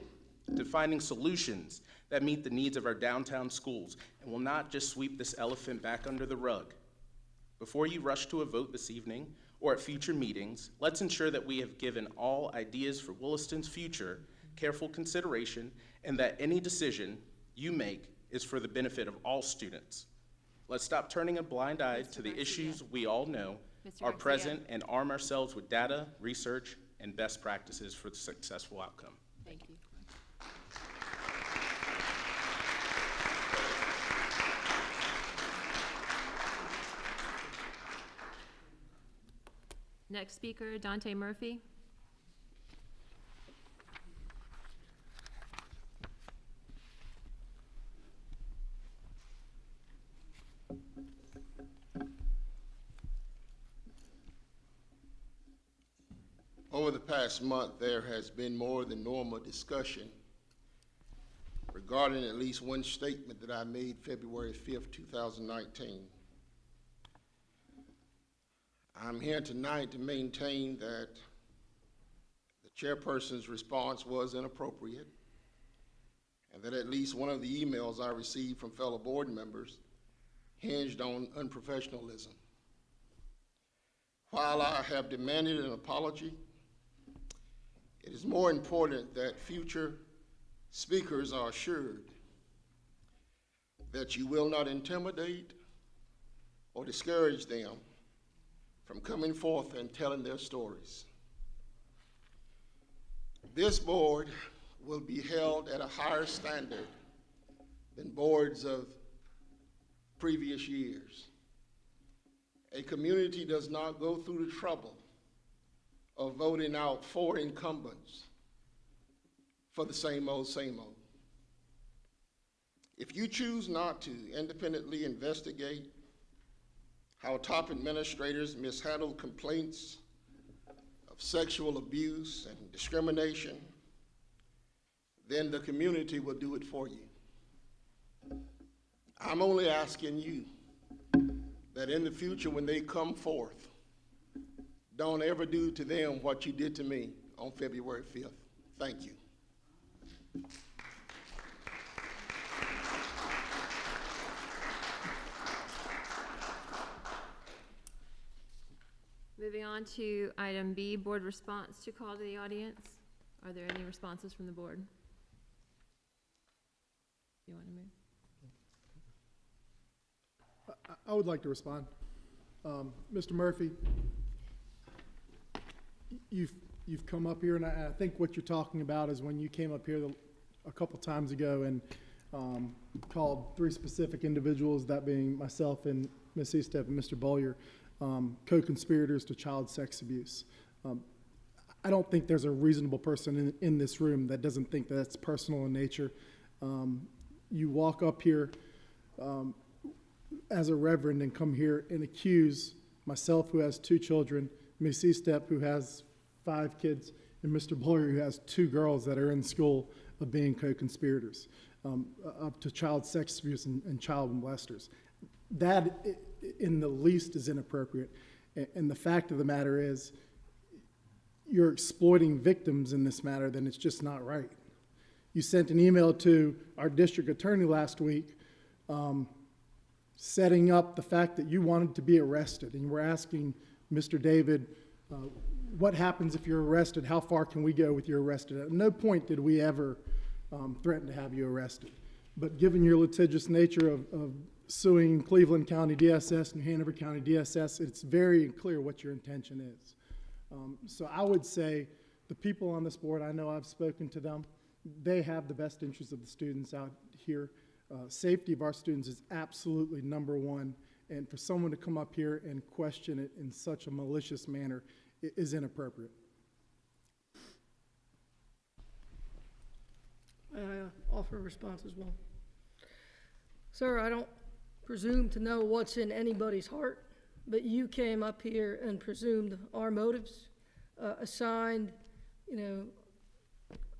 to finding solutions that meet the needs of our downtown schools and will not just sweep this elephant back under the rug. Before you rush to a vote this evening or at future meetings, let's ensure that we have given all ideas for Williston's future careful consideration and that any decision you make is for the benefit of all students. Let's stop turning a blind eye to the issues we all know are present and arm ourselves with data, research, and best practices for the successful outcome. Thank you. Next speaker, Dante Murphy. Over the past month, there has been more than normal discussion regarding at least one statement that I made February 5th, 2019. I'm here tonight to maintain that the chairperson's response was inappropriate and that at least one of the emails I received from fellow board members hinged on unprofessionalism. While I have demanded an apology, it is more important that future speakers are assured that you will not intimidate or discourage them from coming forth and telling their stories. This board will be held at a higher standard than boards of previous years. A community does not go through the trouble of voting out 4 incumbents for the same old, same old. If you choose not to independently investigate how top administrators mishandle complaints of sexual abuse and discrimination, then the community will do it for you. I'm only asking you that in the future when they come forth, don't ever do to them what you did to me on February 5th. Thank you. Moving on to item B, board response to call to the audience. Are there any responses from the board? You want to move? I would like to respond. Mr. Murphy, you've come up here, and I think what you're talking about is when you came up here a couple times ago and called 3 specific individuals, that being myself and Ms. Eastep and Mr. Bollier, co-conspirators to child sex abuse. I don't think there's a reasonable person in this room that doesn't think that that's personal in nature. You walk up here as a reverend and come here and accuse myself, who has 2 children, Ms. Estep, who has 5 kids, and Mr. Boyer, who has 2 girls that are in school, of being co-conspirators up to child sex abuse and child molesters. That, in the least, is inappropriate. And the fact of the matter is, you're exploiting victims in this matter, then it's just not right. You sent an email to our district attorney last week setting up the fact that you wanted to be arrested, and you were asking Mr. David, what happens if you're arrested? How far can we go with you arrested? At no point did we ever threaten to have you arrested. But given your litigious nature of suing Cleveland County DSS and Hanover County DSS, it's very clear what your intention is. So I would say the people on this board, I know I've spoken to them, they have the best interests of the students out here. Safety of our students is absolutely #1, and for someone to come up here and question it in such a malicious manner is inappropriate. I offer a response as well. Sir, I don't presume to know what's in anybody's heart, but you came up here and presumed our motives, assigned,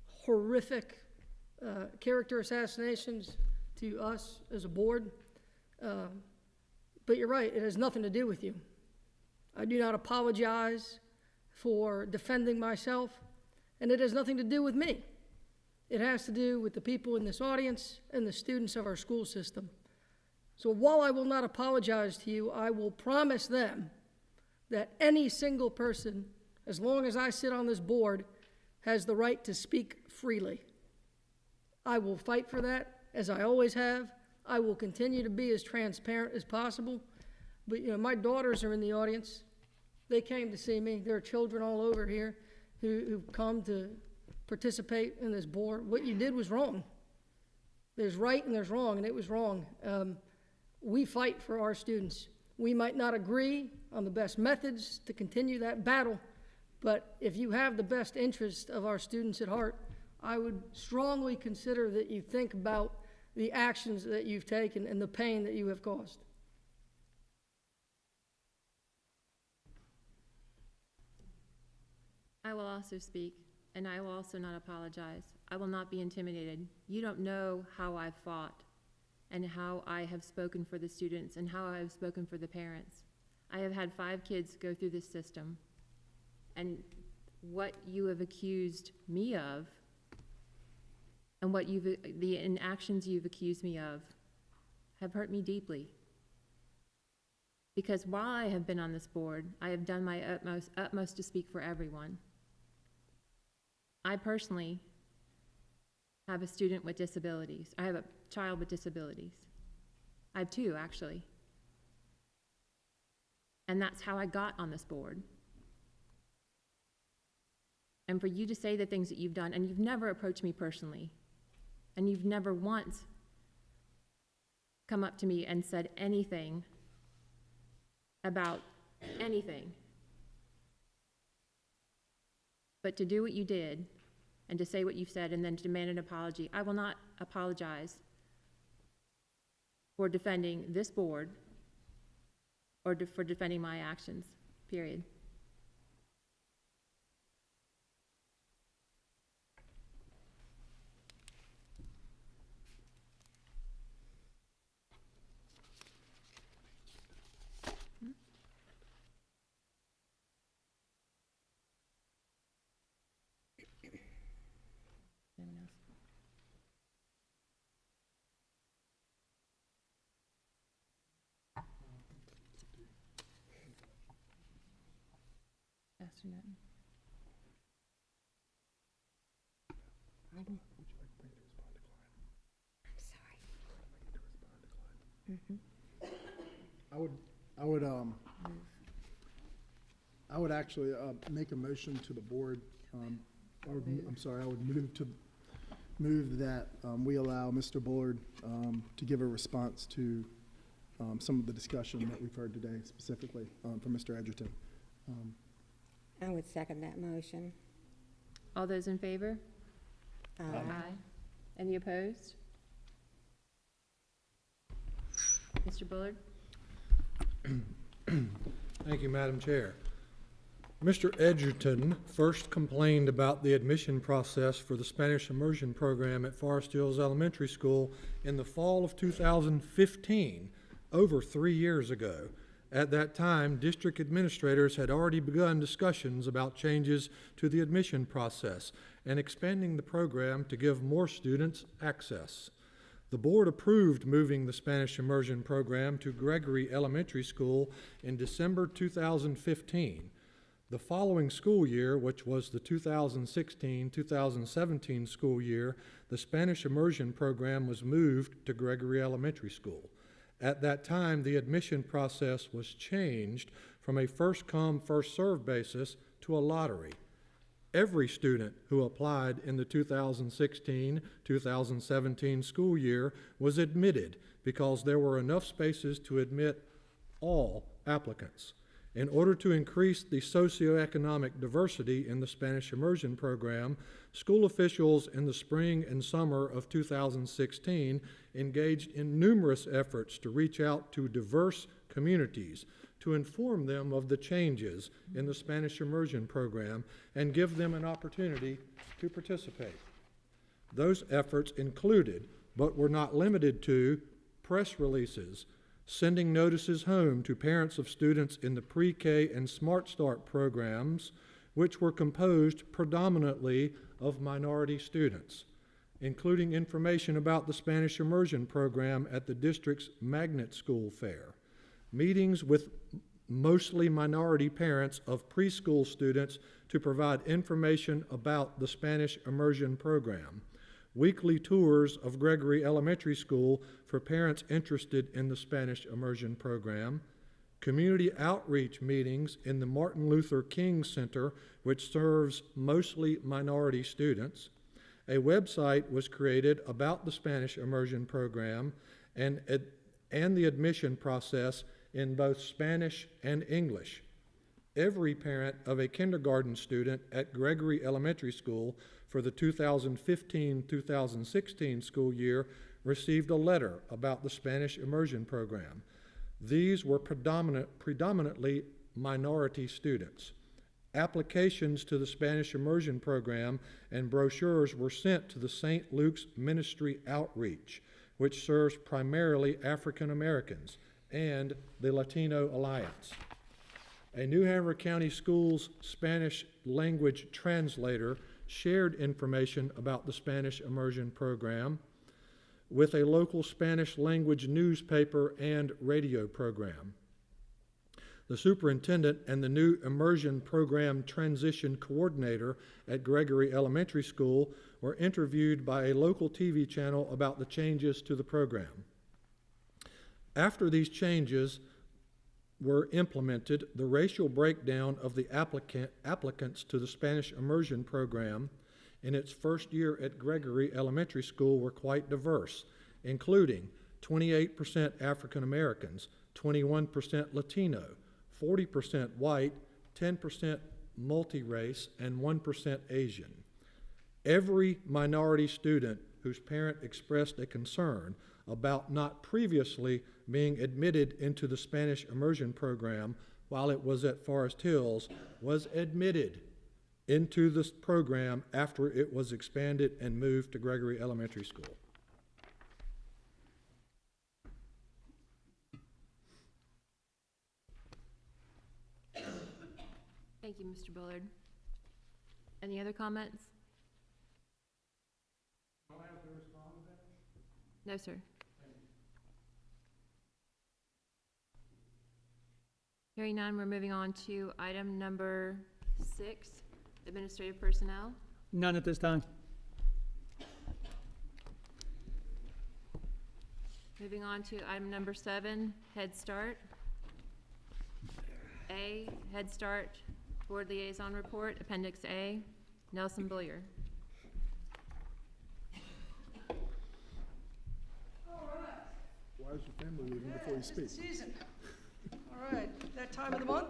horrific character assassinations to us as a board. But you're right, it has nothing to do with you. I do not apologize for defending myself, and it has nothing to do with me. It has to do with the people in this audience and the students of our school system. So while I will not apologize to you, I will promise them that any single person, as long as I sit on this board, has the right to speak freely. I will fight for that, as I always have. I will continue to be as transparent as possible. But my daughters are in the audience. They came to see me. There are children all over here who've come to participate in this board. What you did was wrong. There's right and there's wrong, and it was wrong. We fight for our students. We might not agree on the best methods to continue that battle, but if you have the best interest of our students at heart, I would strongly consider that you think about the actions that you've taken and the pain that you have caused. I will also speak, and I will also not apologize. I will not be intimidated. You don't know how I've fought and how I have spoken for the students and how I have spoken for the parents. I have had 5 kids go through this system, and what you have accused me of and the inactions you've accused me of have hurt me deeply. Because while I have been on this board, I have done my utmost to speak for everyone. I personally have a student with disabilities. I have a child with disabilities. I have 2, actually. And that's how I got on this board. And for you to say the things that you've done, and you've never approached me personally, and you've never once come up to me and said anything about anything. But to do what you did, and to say what you've said, and then to demand an apology, I will not apologize for defending this board or for defending my actions, period. I would actually make a motion to the board. I would move that we allow Mr. Bullard to give a response to some of the discussion that we've heard today, specifically from Mr. Edgerton. I would second that motion. All those in favor? Aye. Any opposed? Mr. Bullard? Thank you, Madam Chair. Mr. Edgerton first complained about the admission process for the Spanish immersion program at Forest Hills Elementary School in the fall of 2015, over 3 years ago. At that time, district administrators had already begun discussions about changes to the admission process and expanding the program to give more students access. The board approved moving the Spanish immersion program to Gregory Elementary School in December 2015. The following school year, which was the 2016-2017 school year, the Spanish immersion program was moved to Gregory Elementary School. At that time, the admission process was changed from a first-come, first-served basis to a lottery. Every student who applied in the 2016-2017 school year was admitted because there were enough spaces to admit all applicants. In order to increase the socioeconomic diversity in the Spanish immersion program, school officials in the spring and summer of 2016 engaged in numerous efforts to reach out to diverse communities to inform them of the changes in the Spanish immersion program and give them an opportunity to participate. Those efforts included, but were not limited to, press releases, sending notices home to parents of students in the pre-K and Smart Start programs, which were composed predominantly of minority students, including information about the Spanish immersion program at the district's Magnet School Fair, meetings with mostly minority parents of preschool students to provide information about the Spanish immersion program, weekly tours of Gregory Elementary School for parents interested in the Spanish immersion program, community outreach meetings in the Martin Luther King Center, which serves mostly minority students. A website was created about the Spanish immersion program and the admission process in both Spanish and English. Every parent of a kindergarten student at Gregory Elementary School for the 2015-2016 school year received a letter about the Spanish immersion program. These were predominantly minority students. Applications to the Spanish immersion program and brochures were sent to the St. Luke's Ministry Outreach, which serves primarily African Americans, and the Latino Alliance. A New Hanover County Schools Spanish language translator shared information about the Spanish immersion program with a local Spanish language newspaper and radio program. The superintendent and the new immersion program transition coordinator at Gregory Elementary School were interviewed by a local TV channel about the changes to the program. After these changes were implemented, the racial breakdown of the applicants to the Spanish immersion program in its first year at Gregory Elementary School were quite diverse, including 28% African Americans, 21% Latino, 40% white, 10% multi-race, and 1% Asian. Every minority student whose parent expressed a concern about not previously being admitted into the Spanish immersion program while it was at Forest Hills was admitted into this program after it was expanded and moved to Gregory Elementary School. Thank you, Mr. Bullard. Any other comments? No, sir. Hearing none, we're moving on to item number 6, administrative personnel. None at this time. Moving on to item number 7, Head Start. A, Head Start Board Liaison Report, Appendix A, Nelson Bullier. Why is your family leaving before you speak? Season. All right, that time of the month.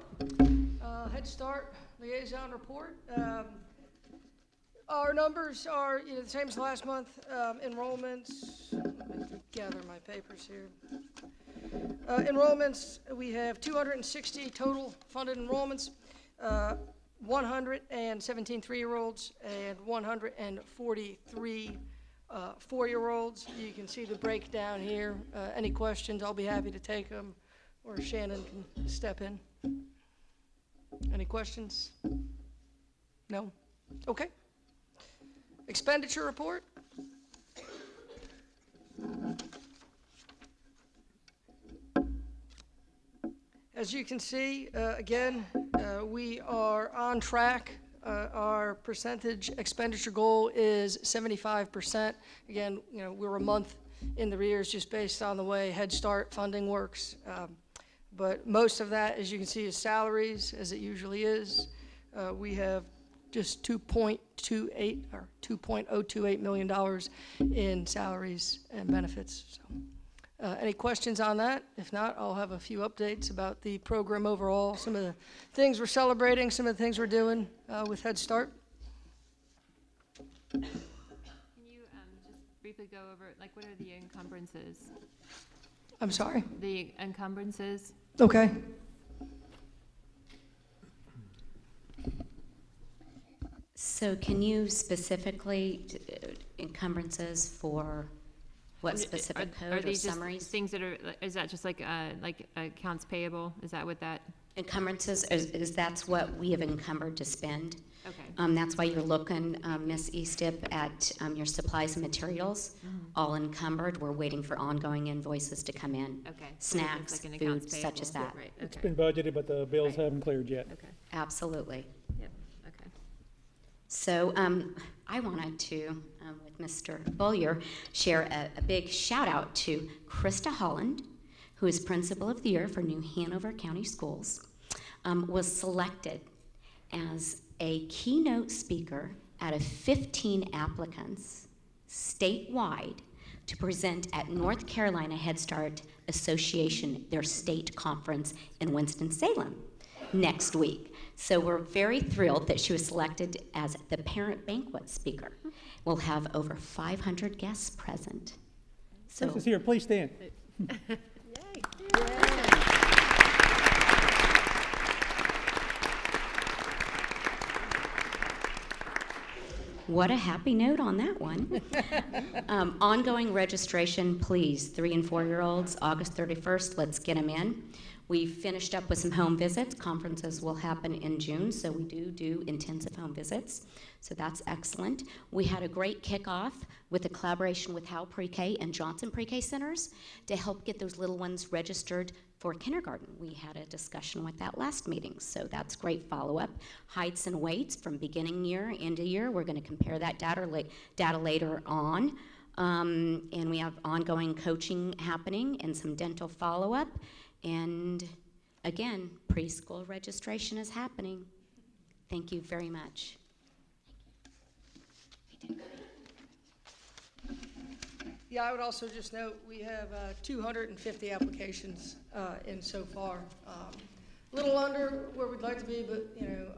Head Start Liaison Report. Our numbers are the same as last month. Enrollments, let me gather my papers here. Enrollments, we have 260 total funded enrollments, 117 3-year-olds and 143 4-year-olds. You can see the breakdown here. Any questions, I'll be happy to take them, or Shannon can step in. Any questions? No? Okay. Expenditure report. As you can see, again, we are on track. Our percentage expenditure goal is 75%. Again, we're a month in the rears just based on the way Head Start funding works. But most of that, as you can see, is salaries, as it usually is. We have just $2.028 million in salaries and benefits. So, any questions on that? If not, I'll have a few updates about the program overall, some of the things we're celebrating, some of the things we're doing with Head Start. Can you just briefly go over, like, what are the encumbrances? I'm sorry? The encumbrances? Okay. So can you specifically, encumbrances for what specific code are these or summaries? Just things that are, is that just like accounts payable? Is that what that? Encumbrances is that's what we have encumbered to spend. Okay. That's why you're looking, Ms. Eastip, at your supplies and materials, all encumbered. We're waiting for ongoing invoices to come in. Okay. Snacks, like an accounts food, payable. such as that. Right. It's Okay. been budgeted, but the bills haven't cleared yet. Okay. Absolutely. Yep. Okay. So I wanted to, with Mr. Bollier, share a big shout out to Krista Holland, who is Principal of the Year for New Hanover County Schools, was selected as a keynote speaker out of 15 applicants statewide to present at North Carolina Head Start Association, their state conference in Winston-Salem next week. So we're very thrilled that she was selected as the parent banquet speaker. We'll have over 500 guests present. So Krista's here, please stand. what a happy note on that one. Ongoing registration, please, 3 and 4-year-olds, August 31st, let's get them in. We finished up with some home visits. Conferences will happen in June, so we do intensive home visits. So that's excellent. We had a great kickoff with a collaboration with Howell Pre-K and Johnson Pre-K Centers to help get those little ones registered for kindergarten. We had a discussion with that last meeting, so that's great follow-up. Heights and weights from beginning year, end of year. We're going to compare that data later on. And we have ongoing coaching happening and some dental follow-up. And again, preschool registration is happening. Thank you very much. Yeah, I would also just note we have 250 applications in so far. A little under where we'd like to be, but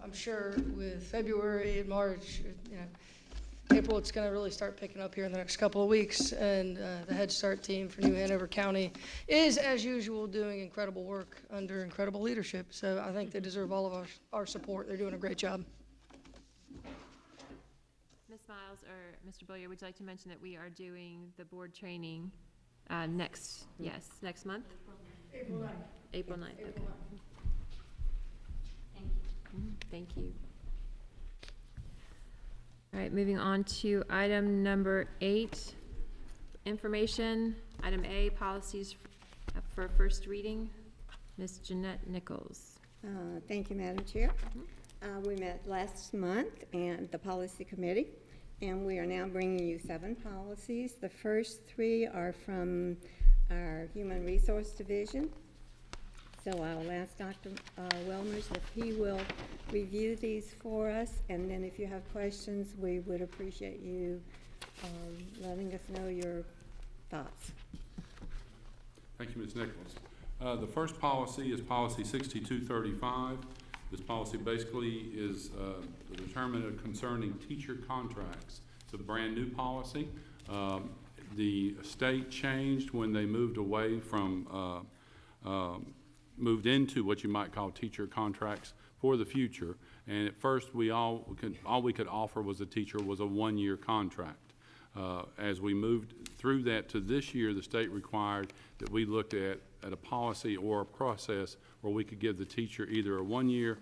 I'm sure with February and March, April, it's going to really start picking up here in the next couple of weeks. And the Head Start team for New Hanover County is, as usual, doing incredible work under incredible leadership. So I think they deserve all of our support. They're doing a great job. Ms. Miles or Mr. Bollier, would you like to mention that we are doing the board training next month? April 9th. April 9th. Okay. Thank you. All right, moving on to item number 8, information. Item A, policies for first reading. Ms. Jeanette Nichols. Thank you, Madam Chair. We met last month and the policy committee, and we are now bringing you 7 policies. The first 3 are from our Human Resource Division. So I'll ask Dr. Wilmers if he will review these for us, and then if you have questions, we would appreciate you letting us know your thoughts. Thank you, Ms. Nichols. The first policy is policy 6235. This policy basically is determined concerning teacher contracts. It's a brand new policy. The state changed when they moved away from, moved into what you might call teacher contracts for the future. And at first, all we could offer was a teacher was a one-year contract. As we moved through that to this year, the state required that we looked at a policy or a process where we could give the teacher either a 1 year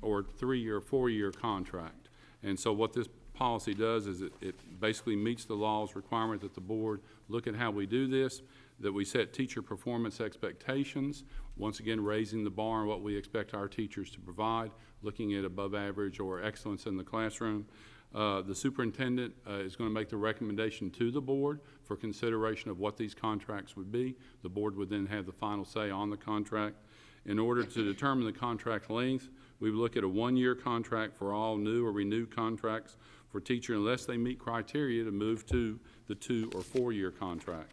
or 3 or 4 year contract. And so what this policy does is it basically meets the law's requirement that the board look at how we do this, that we set teacher performance expectations, once again raising the bar on what we expect our teachers to provide, looking at above average or excellence in the classroom. The superintendent is going to make the recommendation to the board for consideration of what these contracts would be. The board would then have the final say on the contract. In order to determine the contract length, we would look at a 1 year contract for all new or renewed contracts for teacher unless they meet criteria to move to the 2 or 4 year contract.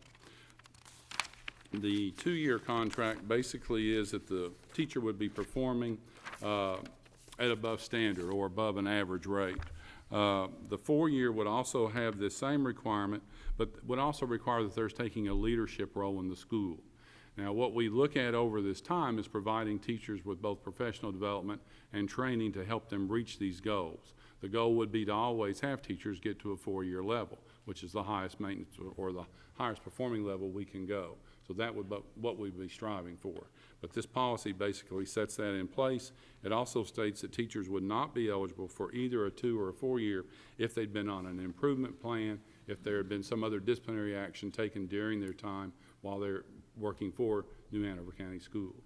The 2 year contract basically is that the teacher would be performing at above standard or above an average rate. The 4 year would also have the same requirement, but would also require that there's taking a leadership role in the school. Now, what we look at over this time is providing teachers with both professional development and training to help them reach these goals. The goal would be to always have teachers get to a 4 year level, which is the highest maintenance or the highest performing level we can go. So that would be what we'd be striving for. But this policy basically sets that in place. It also states that teachers would not be eligible for either a 2 or a 4 year if they'd been on an improvement plan, if there had been some other disciplinary action taken during their time while they're working for New Hanover County Schools.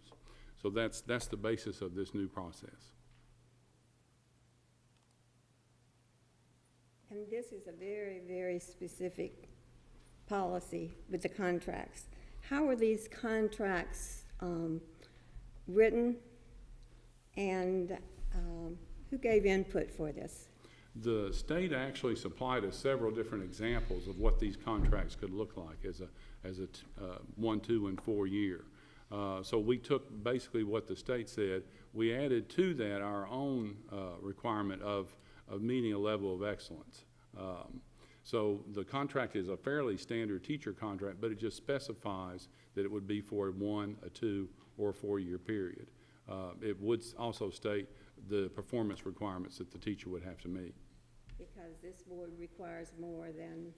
So that's the basis of this new process. And this is a very, very specific policy with the contracts. How are these contracts written, and who gave input for this? The state actually supplied us several different examples of what these contracts could look like as a 1, 2, and 4 year. So we took basically what the state said. We added to that our own requirement of meeting a level of excellence. So the contract is a fairly standard teacher contract, but it just specifies that it would be for a 1, a 2, or a 4 year period. It would also state the performance requirements that the teacher would have to meet. Because this board requires more than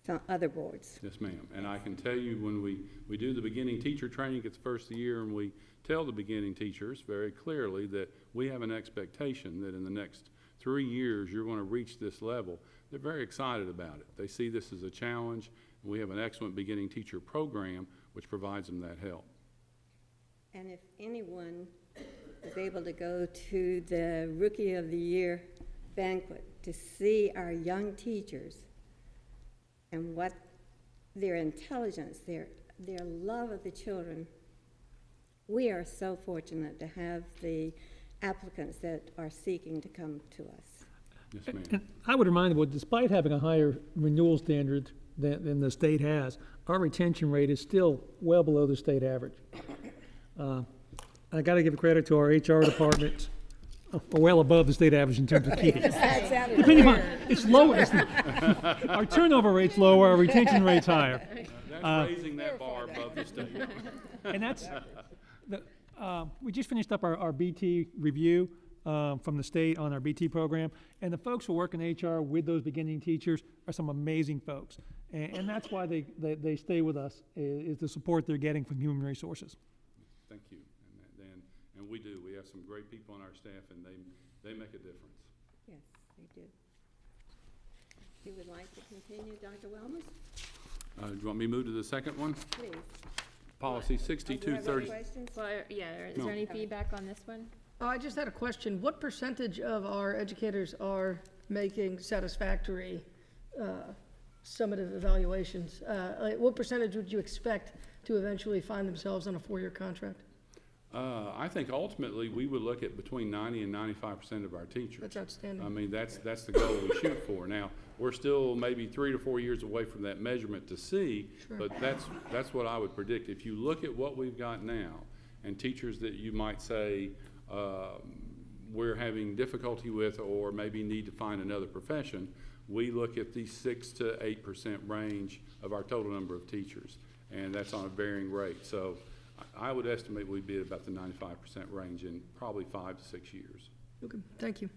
some other boards. Yes, ma'am. And I can tell you when we do the beginning teacher training at the first of the year, and we tell the beginning teachers very clearly that we have an expectation that in the next 3 years you're going to reach this level. They're very excited about it. They see this as a challenge. And we have an excellent beginning teacher program which provides them that help. And if anyone is able to go to the Rookie of the Year banquet to see our young teachers and what their intelligence, their love of the children, we are so fortunate to have the applicants that are seeking to come to us. Yes, ma'am. And I would remind them, despite having a higher renewal standard than the state has, our retention rate is still well below the state average. I got to give credit to our HR department. We're well above the state average in terms of keeping. Depending on, it's lower. Our turnover rate's lower, our retention rate's higher. That's raising that bar above the state. And that's, we just finished up our BT review from the state on our BT program, and the folks who work in HR with those beginning teachers are some amazing folks. And that's why they stay with us, is the support they're getting from human resources. Thank you. And we do. We have some great people on our staff, and they make a difference. Yes, they do. You would like to continue, Dr. Wellman? Do you want me to move to the second one? Please. Policy 6230. Well, yeah, is there any feedback on this one? I just had a question. What percentage of our educators are making satisfactory summative evaluations? What percentage would you expect to eventually find themselves on a 4 year contract? I think ultimately we would look at between 90 and 95% of our teachers. That's outstanding. I mean, that's the goal we shoot for. Now, we're still maybe 3 to 4 years away from that measurement to see, Sure. but that's what I would predict. If you look at what we've got now, and teachers that you might say we're having difficulty with, or maybe need to find another profession, we look at the 6 to 8% range of our total number of teachers, and that's on a varying rate. So I would estimate we'd be at about the 95% range in probably 5 to 6 years. Okay, thank you.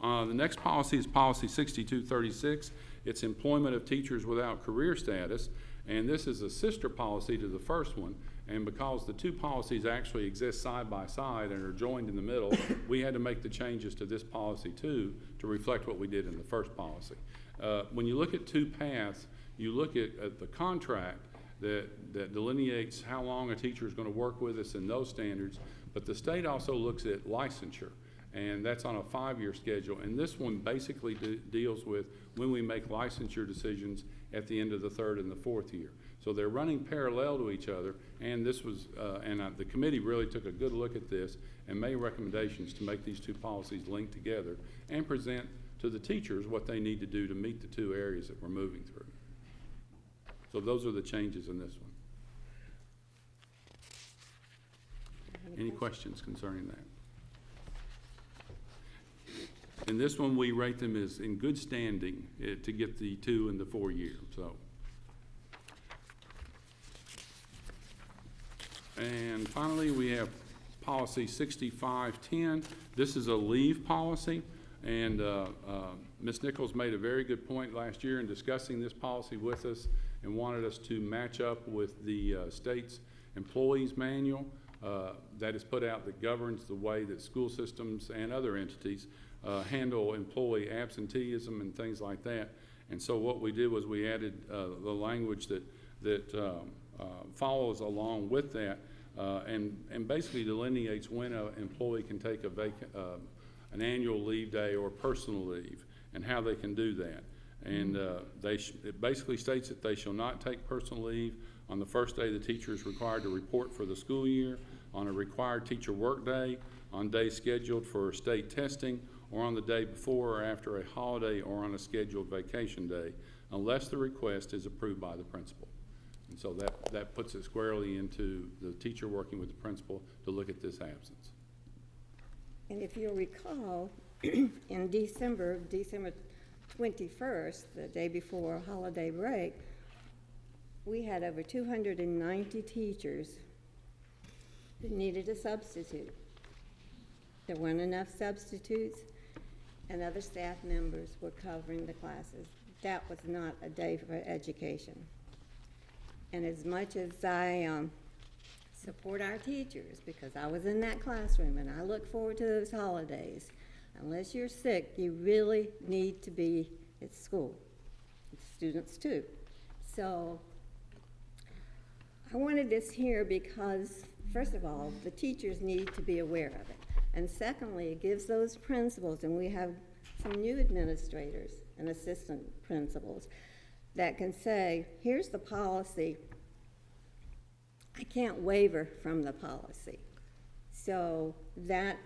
The next policy is policy 6236. It's employment of teachers without career status, and this is a sister policy to the first one. And because the two policies actually exist side by side and are joined in the middle, we had to make the changes to this policy too to reflect what we did in the first policy. When you look at two paths, you look at the contract that delineates how long a teacher is going to work with us and those standards, but the state also looks at licensure, and that's on a 5-year schedule. And this one basically deals with when we make licensure decisions at the end of the 3rd and the 4th year. So they're running parallel to each other, and this was, the committee really took a good look at this and made recommendations to make these two policies link together and present to the teachers what they need to do to meet the two areas that we're moving through. So those are the changes in this one. Any questions concerning that? In this one, we rate them as in good standing to get the 2 and the 4 year. So, and finally, we have policy 6510. This is a leave policy, and Ms. Nichols made a very good point last year in discussing this policy with us and wanted us to match up with the state's employees manual that is put out that governs the way that school systems and other entities handle employee absenteeism and things like that. And so what we did was we added the language that follows along with that and basically delineates when an employee can take an annual leave day or personal leave and how they can do that. And it basically states that they shall not take personal leave on the first day the teacher is required to report for the school year, on a required teacher work day, on days scheduled for state testing, or on the day before or after a holiday or on a scheduled vacation day, unless the request is approved by the principal. And so that puts it squarely into the teacher working with the principal to look at this absence. And if you'll recall, in December 21st, the day before holiday break, we had over 290 teachers that needed a substitute. There weren't enough substitutes, and other staff members were covering the classes. That was not a day for education. And as much as I support our teachers, because I was in that classroom and I look forward to those holidays, unless you're sick, you really need to be at school. Students too. So I wanted this here because, first of all, the teachers need to be aware of it. And secondly, it gives those principals, and we have some new administrators and assistant principals that can say, here's the policy. I can't waver from the policy. So that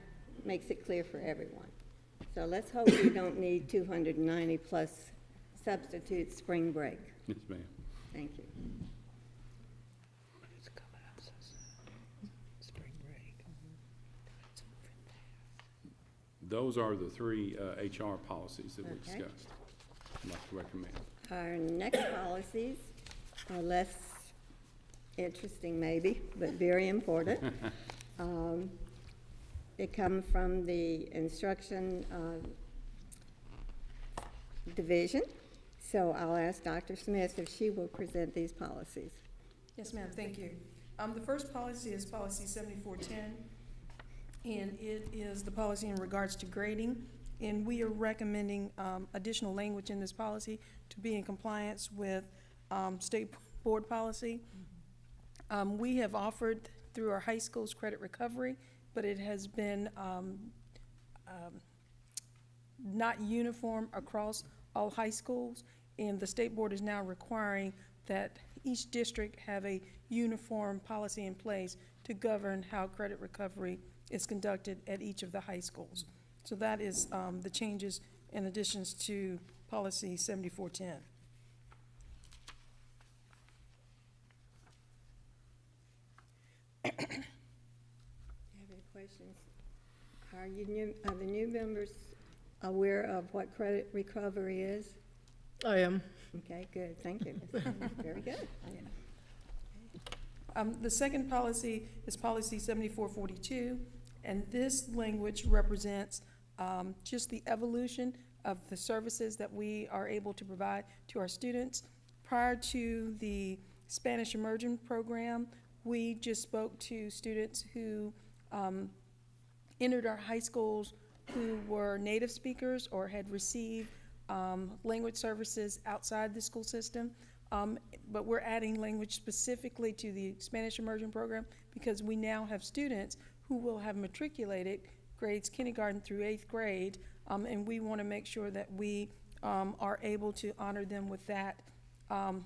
makes it clear for everyone. So let's hope we don't need 290 plus substitutes spring break. Yes, ma'am. Thank you. Those are the 3 HR policies that we discussed. I'd like to recommend. Our next policies are less interesting maybe, but very important. They come from the instruction division. So I'll ask Dr. Smith if she will present these policies. Yes, ma'am, thank you. The first policy is policy 7410. And it is the policy in regards to grading. And we are recommending additional language in this policy to be in compliance with state board policy. We have offered through our high school's credit recovery, but it has been not uniform across all high schools. And the state board is now requiring that each district have a uniform policy in place to govern how credit recovery is conducted at each of the high schools. So that is the changes and additions to policy 7410. questions. Are the new members aware of what credit recovery is? I am. Okay, good, thank you. Very good. The second policy is policy 7442, and this language represents just the evolution of the services that we are able to provide to our students. Prior to the Spanish Immersion program, we just spoke to students who entered our high schools who were native speakers or had received language services outside the school system. But we're adding language specifically to the Spanish Immersion program because we now have students who will have matriculated grades kindergarten through 8th grade, and we want to make sure that we are able to honor them with that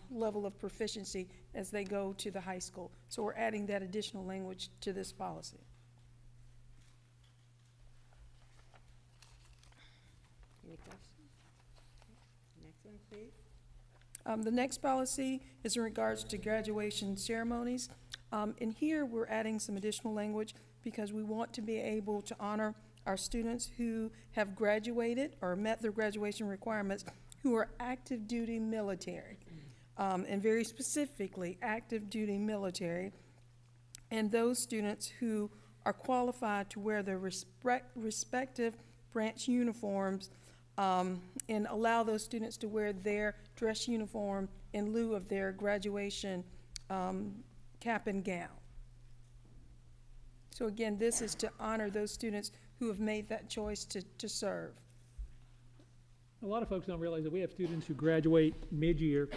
level of proficiency as they go to the high school. So we're adding that additional language to this policy. Any questions? Next one, please. The next policy is in regards to graduation ceremonies. In here, we're adding some additional language because we want to be able to honor our students who have graduated or met their graduation requirements who are active duty military, and very specifically active duty military, and those students who are qualified to wear their respective branch uniforms, and allow those students to wear their dress uniform in lieu of their graduation cap and gown. So again, this is to honor those students who have made that choice to serve. A lot of folks don't realize that we have students who graduate mid-year,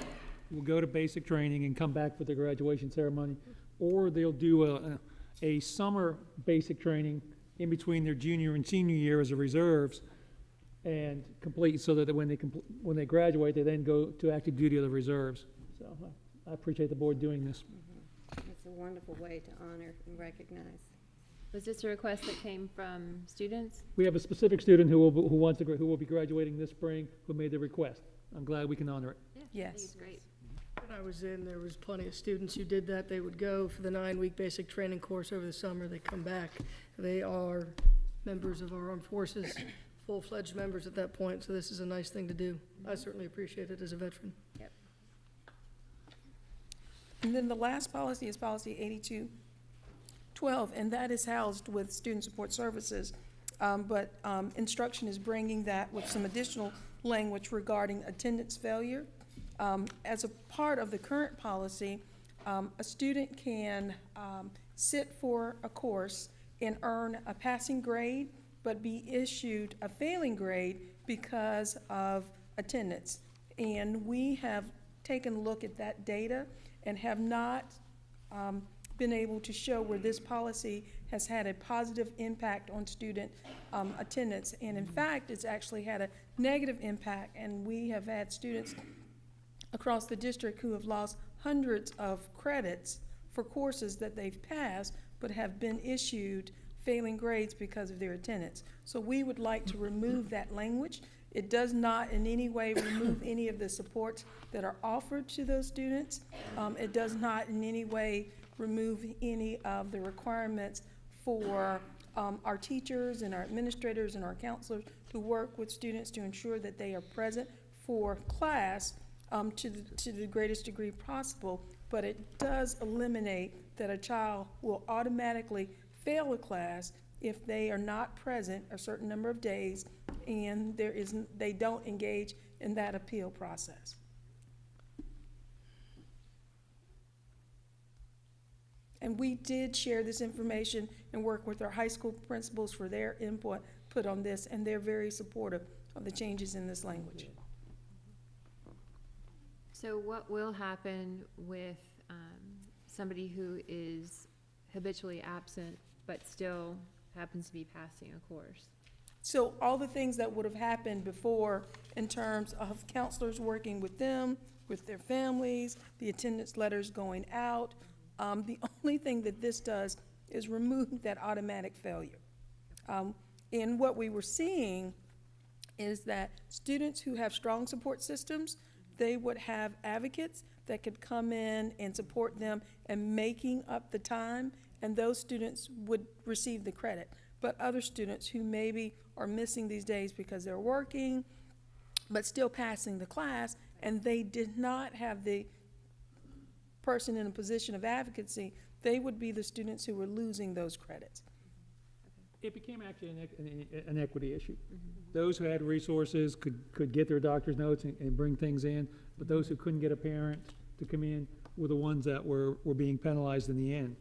will go to basic training and come back for their graduation ceremony, or they'll do a summer basic training in between their junior and senior year as a reserves, and complete so that when they graduate, they then go to active duty of the reserves. So I appreciate the board doing this. It's a wonderful way to honor and recognize. Was this a request that came from students? We have a specific student who will be graduating this spring who made the request. I'm glad we can honor it. Yeah, Yes. I think it's great. When I was in, there was plenty of students who did that. They would go for the 9-week basic training course over the summer. They come back. They are members of our armed forces, full-fledged members at that point, so this is a nice thing to do. I certainly appreciate it as a veteran. Yep. And then the last policy is policy 8212, and that is housed with student support services. But instruction is bringing that with some additional language regarding attendance failure. As a part of the current policy, a student can sit for a course and earn a passing grade, but be issued a failing grade because of attendance. And we have taken a look at that data and have not been able to show where this policy has had a positive impact on student attendance. And in fact, it's actually had a negative impact, and we have had students across the district who have lost hundreds of credits for courses that they've passed but have been issued failing grades because of their attendance. So we would like to remove that language. It does not in any way remove any of the supports that are offered to those students. It does not in any way remove any of the requirements for our teachers and our administrators and our counselors who work with students to ensure that they are present for class to the greatest degree possible. But it does eliminate that a child will automatically fail a class if they are not present a certain number of days and they don't engage in that appeal process. And we did share this information and work with our high school principals for their input put on this, and they're very supportive of the changes in this language. So what will happen with somebody who is habitually absent but still happens to be passing a course? So all the things that would have happened before in terms of counselors working with them, with their families, the attendance letters going out, the only thing that this does is remove that automatic failure. And what we were seeing is that students who have strong support systems, they would have advocates that could come in and support them and making up the time and those students would receive the credit. But other students who maybe are missing these days because they're working, but still passing the class, and they did not have the person in a position of advocacy, they would be the students who were losing those credits. It became actually an equity issue. Those who had resources could get their doctor's notes and bring things in, but those who couldn't get a parent to come in were the ones that were being penalized in the end.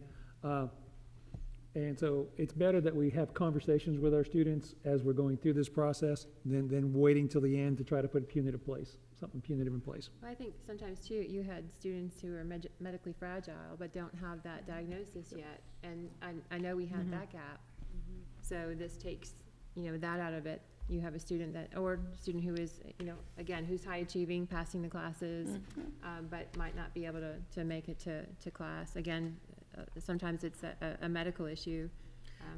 And so it's better that we have conversations with our students as we're going through this process than waiting till the end to try to put something punitive in place. Well, I think sometimes too, you had students who are medically fragile but don't have that diagnosis yet, and I know we had that gap. So this takes, that out of it. You have a student who is, again, who's high achieving, passing the classes, but might not be able to make it to class. Again, sometimes it's a medical issue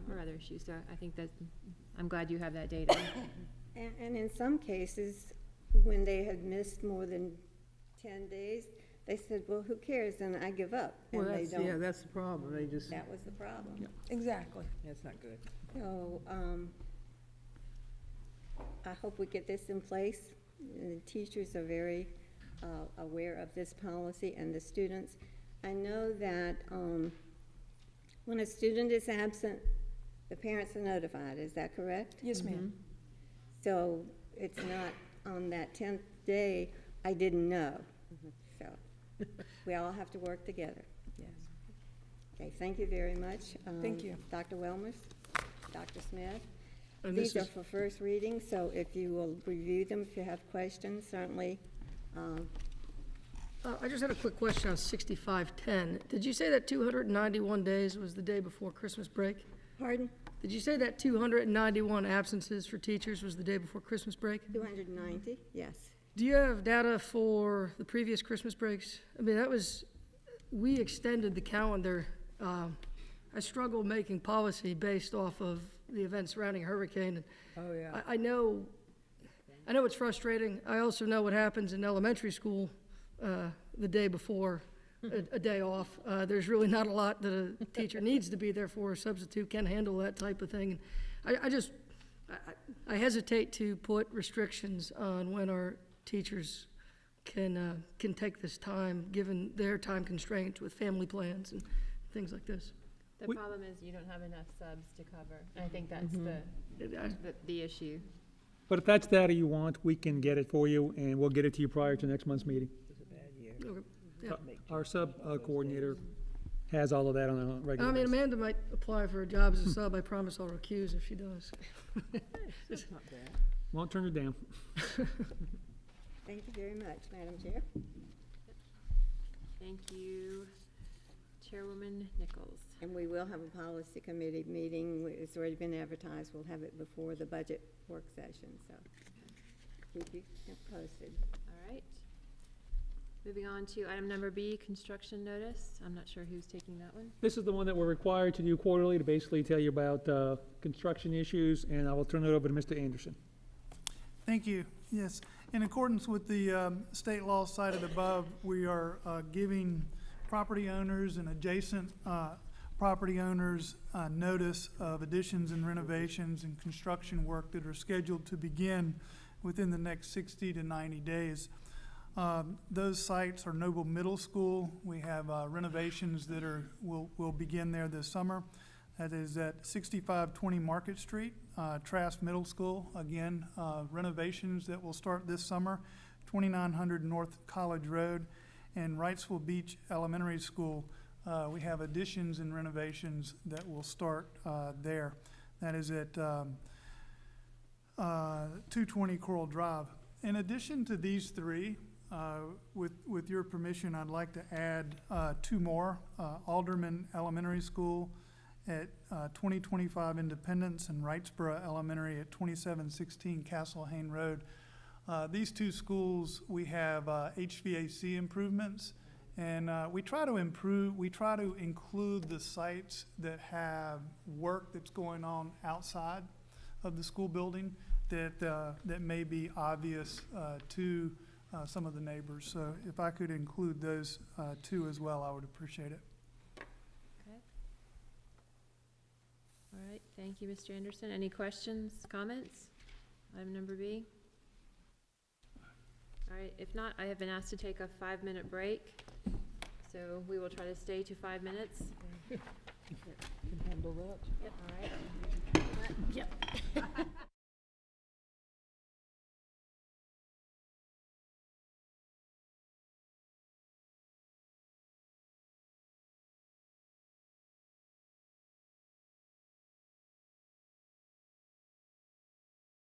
or other issues. So I think that I'm glad you have that data. And in some cases, when they had missed more than 10 days, they said, well, who cares, and I give up. Well, and they don't. yeah, that's the problem. That was the problem. Yeah. Exactly. That's not good. So I hope we get this in place. The teachers are very aware of this policy, and the students. I know that when a student is absent, the parents are notified. Is that correct? Yes, ma'am. So it's not on that 10th day, I didn't know. So we all have to work together. Yes. Okay, thank you very much. Thank you. Dr. Welmers, Dr. Smith. And These this are for first reading, so if you will review them, if you have questions, certainly. I just had a quick question on 6510. Did you say that 291 days was the day before Christmas break? Pardon? Did you say that 291 absences for teachers was the day before Christmas break? 290, yes. Do you have data for the previous Christmas breaks? I mean, we extended the calendar. I struggle making policy based off of the events surrounding a hurricane. Oh, yeah. I know it's frustrating. I also know what happens in elementary school the day before a day off. There's really not a lot that a teacher needs to be there for. A substitute can handle that type of thing. And I hesitate to put restrictions on when our teachers can take this time, given their time constraints with family plans and things like this. The problem is you don't have enough subs to cover. I think that's the issue. But if that's data you want, we can get it for you, and we'll get it to you prior to next month's meeting. Okay. Yeah. Our sub coordinator has all of that on a regular I mean, basis. Amanda might apply for a job as a sub. I promise I'll recuse if she does. That's not bad. Won't turn her down. Thank you very much, Madam Chair. Thank you, Chairwoman Nichols. And we will have a policy committee meeting. It's already been advertised. We'll have it before the budget work session, so keep you posted. All right. Moving on to item number B, construction notice. I'm not sure who's taking that one. This is the one that we're required to do quarterly to basically tell you about construction issues, and I will turn it over to Mr. Anderson. Thank you. Yes, in accordance with the state law cited above, we are giving property owners and adjacent property owners notice of additions and renovations and construction work that are scheduled to begin within the next 60 to 90 days. Those sites are Noble Middle School. We have renovations that will begin there this summer. That is at 6520 Market Street, Trask Middle School. Again, renovations that will start this summer. 2900 North College Road, and Wrightsville Beach Elementary School. We have additions and renovations that will start there. That is at 220 Coral Drive. In addition to these three, with your permission, I'd like to add two more. Alderman Elementary School at 2025 Independence, and Wrightsboro Elementary at 2716 Castle Hayne Road. These two schools, we have HVAC improvements, and we try to include the sites that have work that's going on outside of the school building that may be obvious to some of the neighbors. So if I could include those two as well, I would appreciate it. Okay. right, thank you, Mr. Anderson. Any questions, comments? Item number B. All right, if not, I have been asked to take a 5-minute break, so we will try to stay to 5 minutes. Can handle that. Yep. All right. Yep.